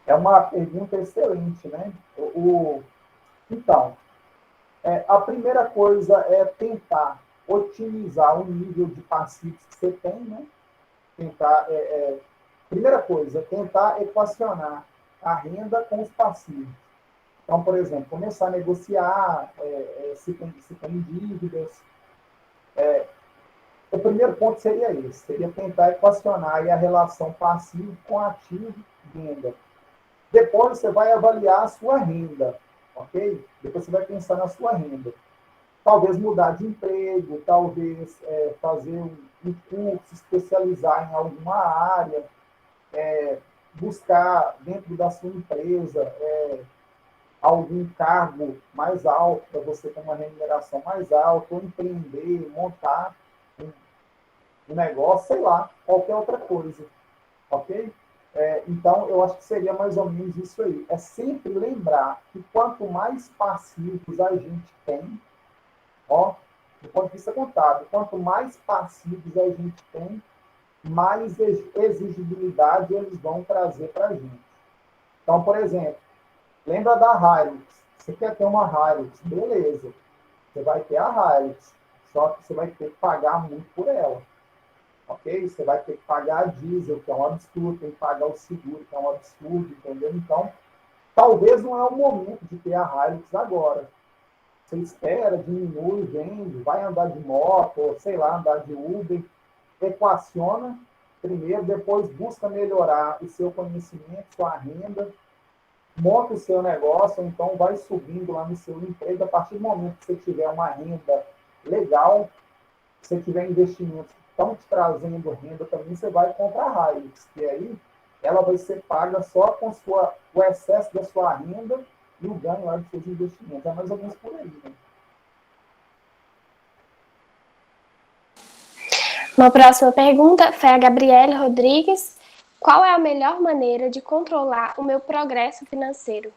É uma pergunta excelente, né? Então, a primeira coisa é tentar otimizar o nível de passivos que você tem, né? Tentar, primeira coisa, tentar equacionar a renda com os passivos. Então, por exemplo, começar a negociar se tem dívidas. O primeiro ponto seria esse, seria tentar equacionar aí a relação passivo com ativo renda. Depois você vai avaliar a sua renda, ok? Depois você vai pensar na sua renda. Talvez mudar de emprego, talvez fazer um curso, especializar em alguma área, buscar dentro da sua empresa algum cargo mais alto para você ter uma remuneração mais alta, ou empreender, montar um negócio, sei lá, qualquer outra coisa, ok? Então, eu acho que seria mais ou menos isso aí. É sempre lembrar que quanto mais passivos a gente tem, ó, do ponto de vista contábil, quanto mais passivos a gente tem, mais exigibilidade eles vão trazer para a gente. Então, por exemplo, lembra da Hilux. Você quer ter uma Hilux, beleza. Você vai ter a Hilux, só que você vai ter que pagar muito por ela. Ok? Você vai ter que pagar a diesel, que é um absurdo, tem que pagar o seguro, que é um absurdo, entendeu? Então, talvez não é o momento de ter a Hilux agora. Você espera, diminui, vende, vai andar de moto, ou sei lá, andar de Uber, equaciona primeiro, depois busca melhorar o seu conhecimento, sua renda, monta o seu negócio, então vai subindo lá no seu emprego. A partir do momento que você tiver uma renda legal, se você tiver investimentos que estão te trazendo renda também, você vai comprar a Hilux, que aí ela vai ser paga só com o excesso da sua renda e o ganho lá dos seus investimentos. É mais ou menos por aí, né? Uma próxima pergunta foi a Gabriele Rodrigues: qual é a melhor maneira de controlar o meu progresso financeiro?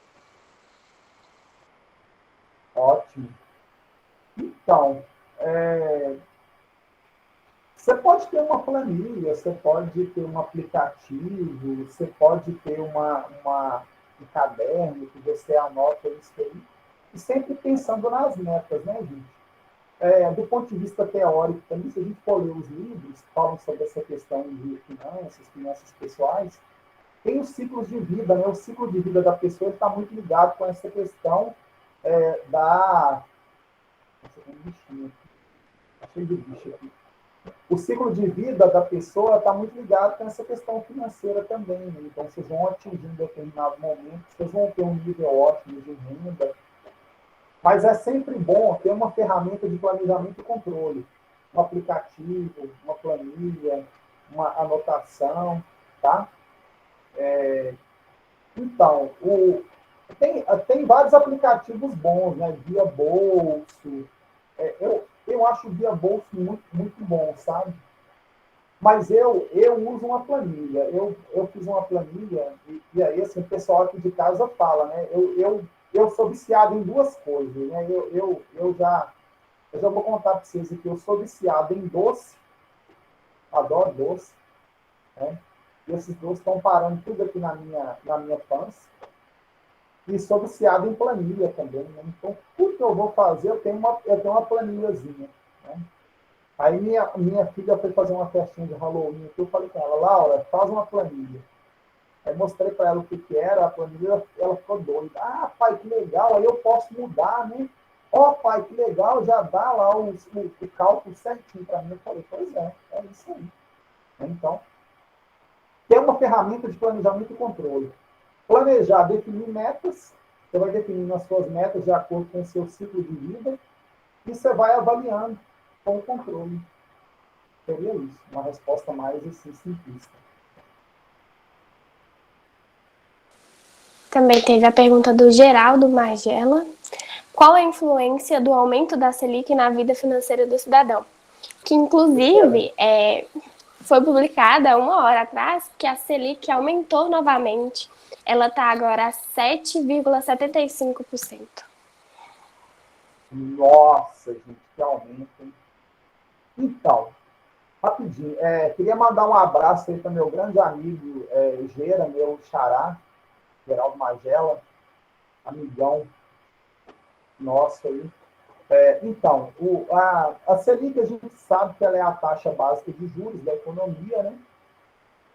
Ótimo. Então, você pode pode ter uma planilha, você pode ter um aplicativo, você pode ter um caderno que você anota isso aí, e sempre pensando nas metas, né, gente? Do ponto de vista teórico também, se a gente for ler os livros que falam sobre essa questão de finanças pessoais, tem os ciclos de vida, né? O ciclo de vida da pessoa está muito ligado com essa questão da... Nossa, tem um bichinho aqui. Tá cheio de bicho aqui. O ciclo de vida da pessoa está muito ligado com essa questão financeira também, né? Então, vocês vão atingir um determinado momento, vocês vão ter um nível ótimo de renda, mas é sempre bom ter uma ferramenta de planejamento e controle, um aplicativo, uma planilha, uma anotação, tá? Então, tem vários aplicativos bons, né? Guia Bolso. Eu acho o Guia Bolso muito, muito bom, sabe? Mas eu uso uma planilha. Eu fiz uma planilha, e aí, assim, o pessoal aqui de casa fala, né? Eu sou viciado em duas coisas, né? Eu já vou contar para vocês aqui. Eu sou viciado em doce, adoro doce, né? E esses doces estão parando tudo aqui na minha pança. E sou viciado em planilha também, né? Então, tudo que eu vou fazer, eu tenho uma planilhazinha, né? Aí minha filha foi fazer uma festinha de Halloween aqui, eu falei com ela, Laura, faz uma planilha. Aí mostrei para ela o que era a planilha, ela ficou doida. Ah, pai, que legal, aí eu posso mudar, né? Ó, pai, que legal, já dá lá o cálculo certinho para mim. Eu falei, pois é isso aí. Então, ter uma ferramenta de planejamento e controle. Planejar, definir metas, você vai definindo as suas metas de acordo com o seu ciclo de vida, e você vai avaliando com o controle. Seria isso, uma resposta mais assim, simplista. Também teve a pergunta do Geraldo Magela. Qual a influência do aumento da Selic na vida financeira do cidadão? Que, inclusive, foi publicada 1 hora atrás que a Selic aumentou novamente. Ela está agora a 7,75%. Nossa, gente, que aumento, hein? Então, rapidinho, queria mandar um abraço aí para meu grande amigo Gera, meu xará, Geraldo Magela, amigão nosso aí. Então, a Selic, a gente sabe que ela é a taxa básica de juros da economia, né?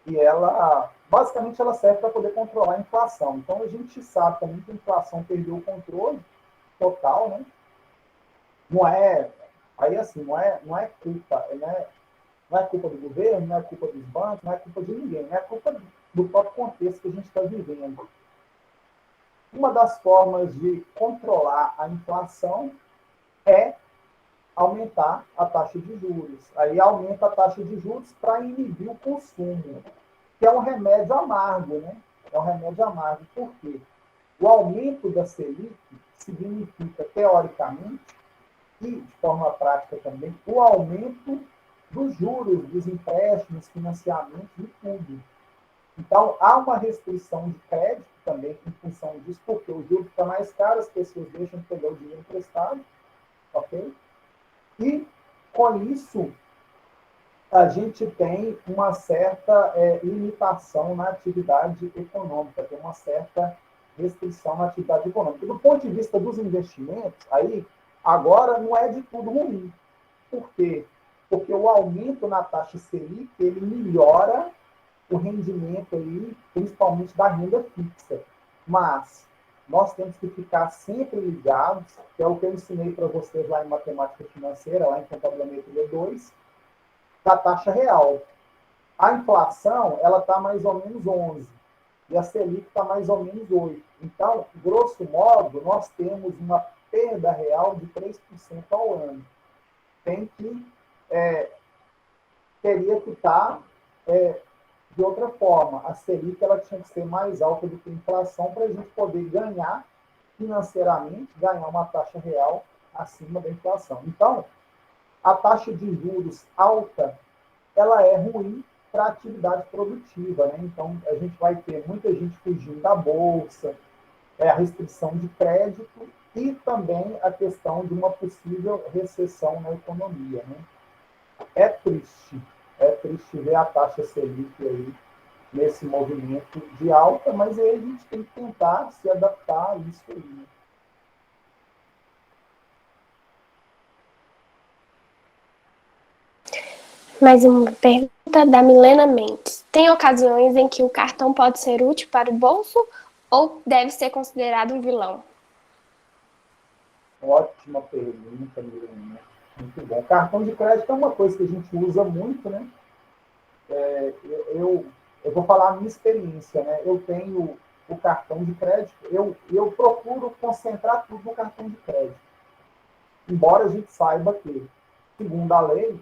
E ela, basicamente, ela serve para poder controlar a inflação. Então, a gente sabe também que a inflação perdeu o controle total, né? Aí assim, não é culpa, né? Não é culpa do governo, não é culpa dos bancos, não é culpa de ninguém, não é culpa do próprio contexto que a gente está vivendo. Uma das formas de controlar a inflação é aumentar a taxa de juros. Aí aumenta a taxa de juros para inibir o consumo, que é um remédio amargo, né? É um remédio amargo. Por quê? O aumento da Selic significa, teoricamente, e de forma prática também, o aumento dos juros, dos empréstimos, financiamentos e tudo. Então, há uma restrição de crédito também em função disso, porque o juro fica mais caro, as pessoas deixam de pegar o dinheiro emprestado, ok? E, com isso, a gente tem uma certa limitação na atividade econômica, tem uma certa restrição na atividade econômica. Do ponto de vista dos investimentos, aí, agora não é de tudo ruim. Por quê? Porque o aumento na taxa Selic, ele melhora o rendimento aí, principalmente da renda fixa. Mas nós temos que ficar sempre ligados, que é o que eu ensinei para vocês lá em matemática financeira, lá em contabilidade 2, da taxa real. A inflação, ela está mais ou menos 11, e a Selic está mais ou menos 8. Então, grosso modo, nós temos uma perda real de 3% ao ano. Teria que estar de outra forma. A Selic ela tinha que ser mais alta do que a inflação para a gente poder ganhar financeiramente, ganhar uma taxa real acima da inflação. Então, a taxa de juros alta, ela é ruim para a atividade produtiva, né? Então, a gente vai ter muita gente fugindo da bolsa, a restrição de crédito e também a questão de uma possível recessão na economia, né? É triste. É triste ver a taxa Selic aí nesse movimento de alta, mas aí a gente tem que tentar se adaptar a isso aí. Né? Mais uma pergunta da Milena Mendes. Tem ocasiões em que o cartão pode ser útil para o bolso ou deve ser considerado um vilão? Ótima pergunta, Milena. Muito bom. Cartão de crédito é uma coisa que a gente usa muito, né? Eu vou falar a minha experiência, né? Eu tenho o cartão de crédito, eu procuro concentrar tudo no cartão de crédito. Embora a gente saiba que, segundo a lei,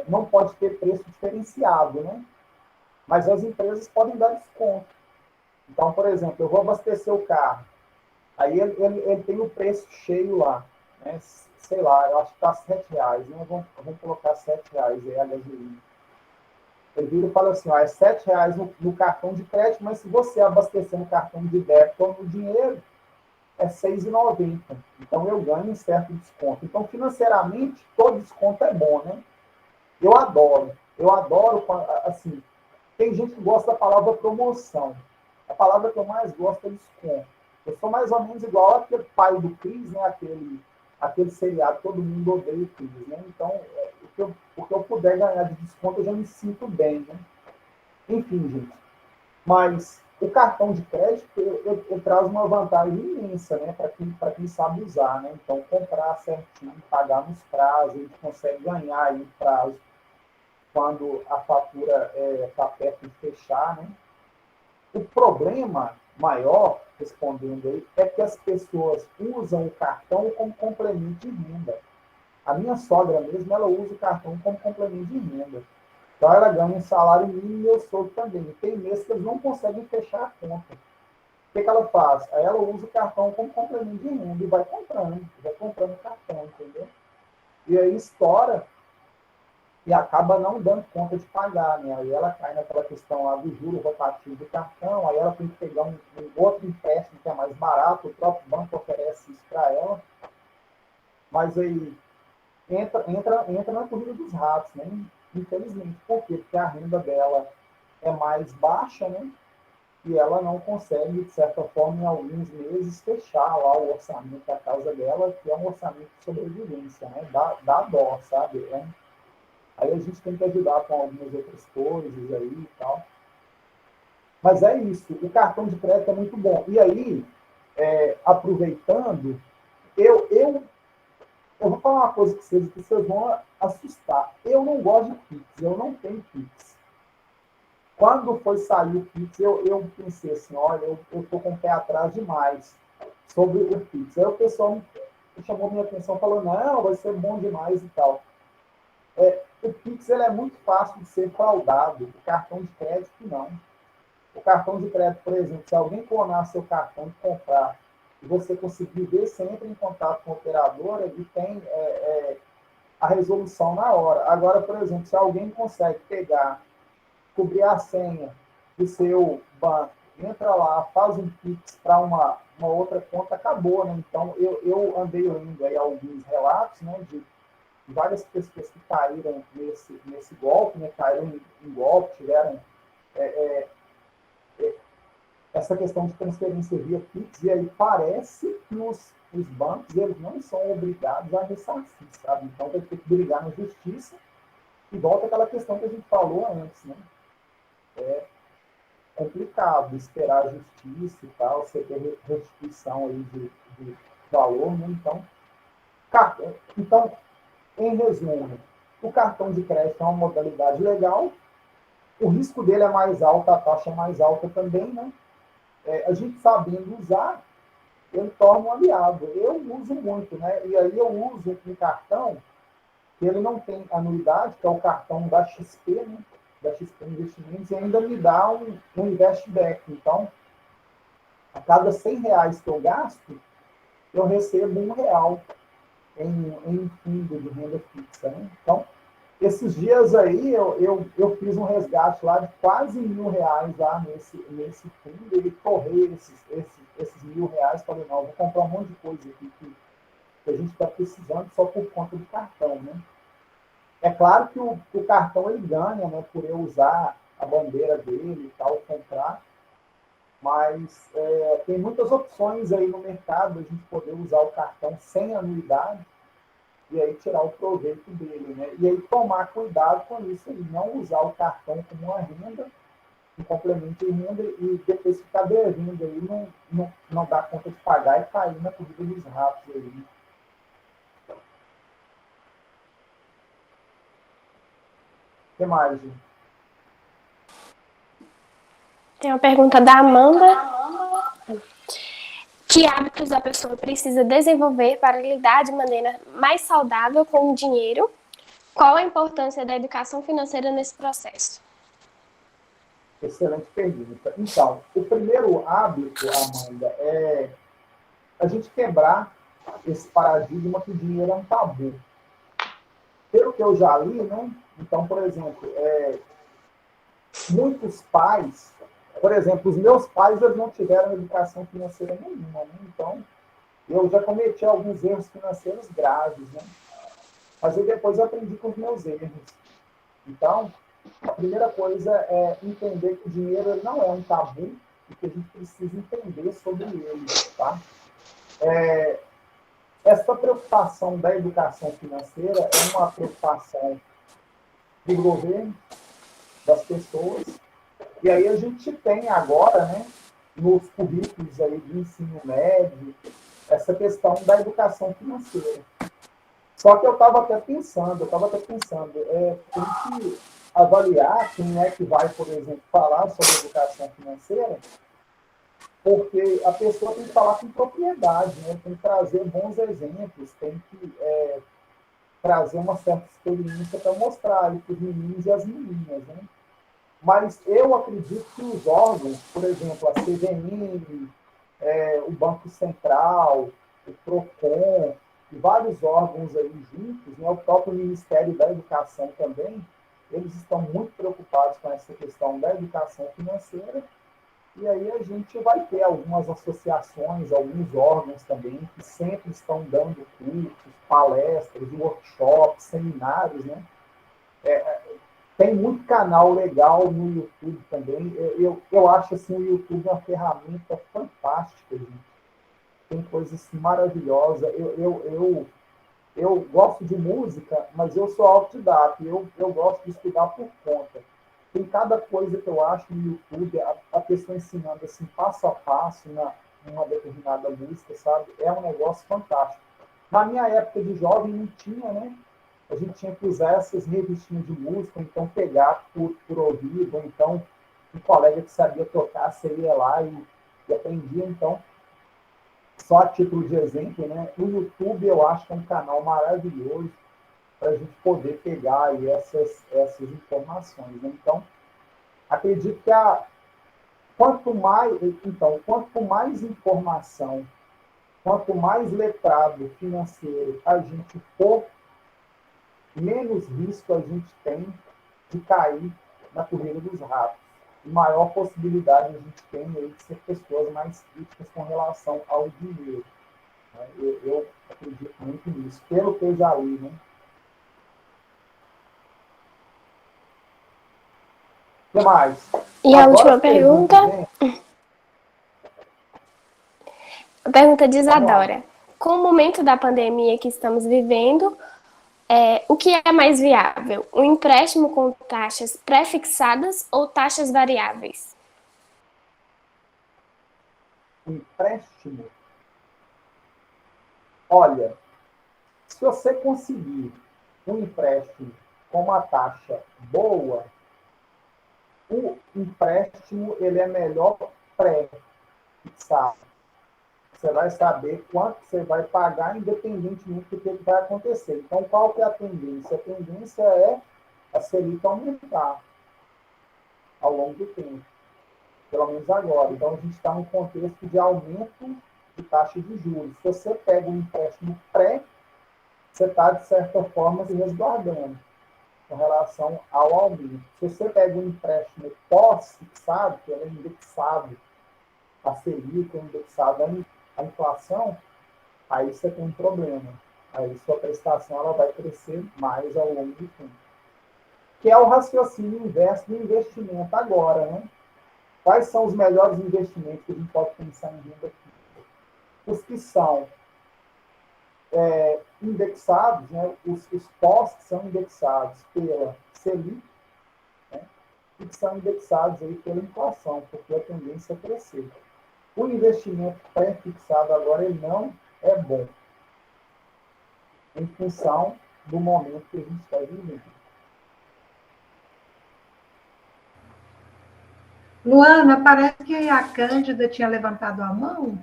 não pode ter preço diferenciado, né? Mas as empresas podem dar desconto. Então, por exemplo, eu vou abastecer o carro, aí ele tem o preço cheio lá, né? Sei lá, eu acho que está R$ 7, né? Vamos colocar R$ 7 aí a gasolina. Ele vira e fala assim, ó, é R$ 7 no cartão de crédito, mas se você abastecer no cartão de débito ou no dinheiro, é R$ 6,90. Então eu ganho um certo desconto. Então, financeiramente, todo desconto é bom, né? Eu adoro, assim, tem gente que gosta da palavra promoção. A palavra que eu mais gosto é desconto. Eu sou mais ou menos igual aquele pai do Cris, né? Aquele seriado, todo mundo odeia o Cris, né? Então, o que eu puder ganhar de desconto, eu já me sinto bem, né? Enfim, gente. Mas o cartão de crédito, ele traz uma vantagem imensa, né? Para quem sabe usar, né? Então, comprar certinho, pagar nos prazos, a gente consegue ganhar aí prazo quando a fatura está perto de fechar, né? O problema maior, respondendo aí, é que as pessoas usam o cartão como complemento de renda. A minha sogra mesmo, ela usa o cartão como complemento de renda. Então ela ganha um salário mínimo e eu sou também. Tem meses que eles não conseguem fechar a conta. O que ela faz? Aí ela usa o cartão como complemento de renda e vai comprando cartão, entendeu? E aí estoura e acaba não dando conta de pagar, né? Aí ela cai naquela questão lá do juro rotativo do cartão, aí ela tem que pegar um outro empréstimo que é mais barato, o próprio banco oferece isso para ela, mas aí entra na corrida dos ratos, né? Infelizmente. Por quê? Porque a renda dela é mais baixa, né? E ela não consegue, de certa forma, em alguns meses, fechar lá o orçamento da casa dela, que é um orçamento de sobrevivência, né? Dá dó, sabe? Aí a gente tem que ajudar com algumas outras coisas aí e tal. Mas é isso, o cartão de crédito é muito bom. E aí, aproveitando, eu vou falar uma coisa que vocês vão assustar. Eu não gosto de Pix, eu não tenho Pix. Quando foi sair o Pix, eu pensei assim, olha, eu estou com o pé atrás demais sobre o Pix. Aí o pessoal me chamou minha atenção, falou, não, vai ser bom demais e tal. O Pix ele é muito fácil de ser fraudado, o cartão de crédito não. O cartão de crédito, por exemplo, se alguém clonar seu cartão e comprar, e você conseguir ver, você entra em contato com a operadora e tem a resolução na hora. Agora, por exemplo, se alguém consegue pegar, cobrir a senha do seu banco, entra lá, faz um Pix para uma outra conta, acabou, né? Então, eu andei lendo aí alguns relatos, né, de várias pessoas que caíram nesse golpe, né, caíram em golpe, tiveram essa questão de transferência via Pix, e aí parece que os bancos eles não são obrigados a ressarcir, sabe? Então vai ter que brigar na justiça e volta aquela questão que a gente falou antes, né? É complicado esperar a justiça e tal, você ter restituição aí de valor, né? Então, em resumo, o cartão de crédito é uma modalidade legal, o risco dele é mais alto, a taxa é mais alta também, né? A gente sabendo usar, ele torna um aliado. Eu uso muito, né? E aí eu uso um cartão que ele não tem anuidade, que é o cartão da XP, né? Da XP Investimentos, e ainda me dá um investback. Então, a cada R$ 100 que eu gasto, eu recebo R$ 1 em fundo de renda fixa, né? Então, esses dias aí, eu fiz um resgate lá de quase R$ 1.000 lá nesse fundo, e torrei esses R$ 1.000, falei, não, vou comprar um monte de coisa aqui que a gente está precisando só por conta do cartão, né? É claro que o cartão ele ganha, né, por eu usar a bandeira dele e tal, comprar, mas tem muitas opções aí no mercado a gente poder usar o cartão sem anuidade e aí tirar o proveito dele, né? E aí tomar cuidado com isso aí, não usar o cartão como uma renda, um complemento de renda e depois ficar devendo aí, não dar conta de pagar e cair na corrida dos ratos aí. Né? O que mais, gente? Tem uma pergunta da Amanda. Que hábitos a pessoa precisa desenvolver para lidar de maneira mais saudável com o dinheiro? Qual a importância da educação financeira nesse processo? Excelente pergunta. Então, o primeiro hábito, Amanda, é a gente quebrar esse paradigma que o dinheiro é um tabu. Pelo que eu já li, né? Então, por exemplo, muitos pais, por exemplo, os meus pais eles não tiveram educação financeira nenhuma, né? Então, eu já cometi alguns erros financeiros graves, né? Mas eu depois aprendi com os meus erros. Então, a primeira coisa é entender que o dinheiro não é um tabu e que a gente precisa entender sobre ele, tá? Essa preocupação da educação financeira é uma preocupação do governo, das pessoas, e aí a gente tem agora, né, nos currículos aí do ensino médio, essa questão da educação financeira. Só que eu estava até pensando, tem que avaliar quem é que vai, por exemplo, falar sobre educação financeira, porque a pessoa tem que falar com propriedade, né? Tem que trazer bons exemplos, tem que trazer uma certa experiência para mostrar ali para os meninos e as meninas, né? Mas eu acredito que os órgãos, por exemplo, a CVM, o Banco Central, o PROCON, e vários órgãos aí juntos, né, o próprio Ministério da Educação também, eles estão muito preocupados com essa questão da educação financeira, e aí a gente vai ter algumas associações, alguns órgãos também, que sempre estão dando cursos, palestras, workshops, seminários, né? Tem muito canal legal no YouTube também. Eu acho assim, o YouTube é uma ferramenta fantástica, gente. Tem coisas maravilhosas. Eu gosto de música, mas eu sou autodidata. Eu gosto de estudar por conta. Tem cada coisa que eu acho no YouTube, a pessoa ensinando assim, passo a passo, numa determinada música, sabe? É um negócio fantástico. Na minha época de jovem não tinha, né? A gente tinha que usar essas revistinhas de música, ou então pegar por ouvido, ou então um colega que sabia tocar, você ia lá e aprendia. Então, só a título de exemplo, né? O YouTube eu acho que é um canal maravilhoso para a gente poder pegar aí essas informações. Né? Então, acredito que quanto mais informação, quanto mais letrado financeiro a gente for, menos risco a gente tem de cair na corrida dos ratos. E maior possibilidade a gente tem aí de ser pessoas mais críticas com relação ao dinheiro. Né? Eu acredito muito nisso, pelo que eu já li, né? O que mais? E a última pergunta. A pergunta de Isadora. Com o momento da pandemia que estamos vivendo, o que é mais viável? Um empréstimo com taxas pré-fixadas ou taxas variáveis? Empréstimo? Olha, se você conseguir um empréstimo com uma taxa boa, o empréstimo ele é melhor pré-fixado. Você vai saber quanto você vai pagar, independentemente do que vai acontecer. Então, qual que é a tendência? A tendência é a Selic aumentar ao longo do tempo, pelo menos agora. Então, a gente está num contexto de aumento de taxa de juros. Se você pega um empréstimo pré, você está, de certa forma, se resguardando com relação ao aumento. Se você pega um empréstimo pós-fixado, que é indexado, a Selic é indexado à inflação, aí você tem um problema. Aí sua prestação ela vai crescer mais ao longo do tempo. Que é o raciocínio inverso do investimento agora, né? Quais são os melhores investimentos que a gente pode pensar em renda fixa? Os que são indexados, né? Os pós que são indexados pela Selic, né? E que são indexados aí pela inflação, porque a tendência é crescer. O investimento pré-fixado agora ele não é bom, em função do momento que a gente está vivendo. Luana, parece que a Cândida tinha levantado a mão.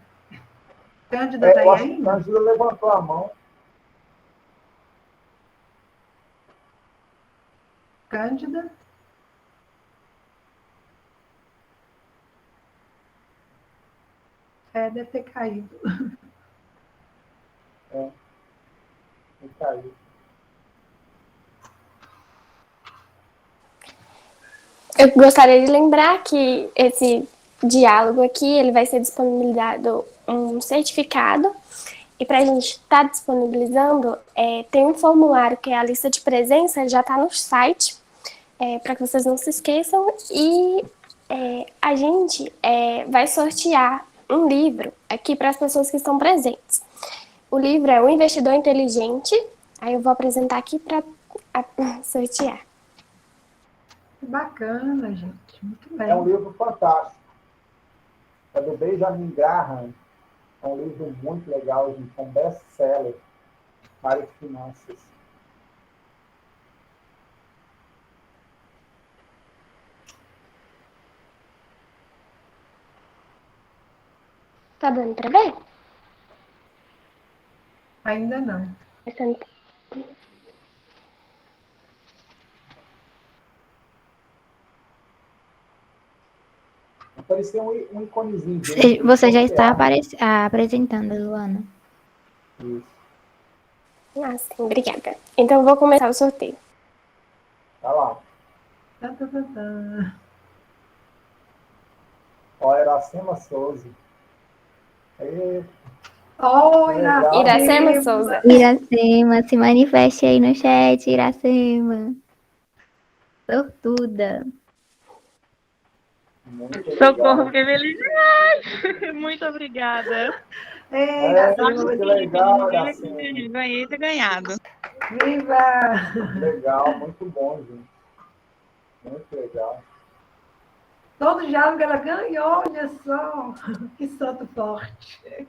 Cândida está aí Eu acho que a ainda? Cândida levantou a mão. Cândida? Deve ter caído. Caiu. Eu gostaria de lembrar que esse diálogo aqui, ele vai ser disponibilizado um certificado, e para a gente estar disponibilizando, tem um formulário que é a lista de presença, já está no site, para que vocês não se esqueçam, e a gente vai sortear um livro aqui para as pessoas que estão presentes. O livro é O Investidor Inteligente, aí eu vou apresentar aqui para sortear. Que bacana, gente. Muito bem. É um livro fantástico. É do Benjamin Graham. É um livro muito legal, gente. É um best-seller na área de finanças. Tá dando para ver? Ainda não. Apareceu um iconezinho. Você já está apresentando, Luana. Isso. Ah, sim, obrigada. Então eu vou começar o sorteio. Tá lá. Tá, tá, tá, tá. Ó, Iracema Souza. Aí, Oi, Iracema Souza. Iracema, se manifeste aí no chat, Iracema. Sortuda. Socorro, fiquei feliz demais. Muito obrigada. Ei, Iracema, que legal, Iracema. Ganhei e ter ganhado. Viva! Legal, muito bom, gente. Muito legal. Todo diálogo ela ganhou, olha só. Que santo forte.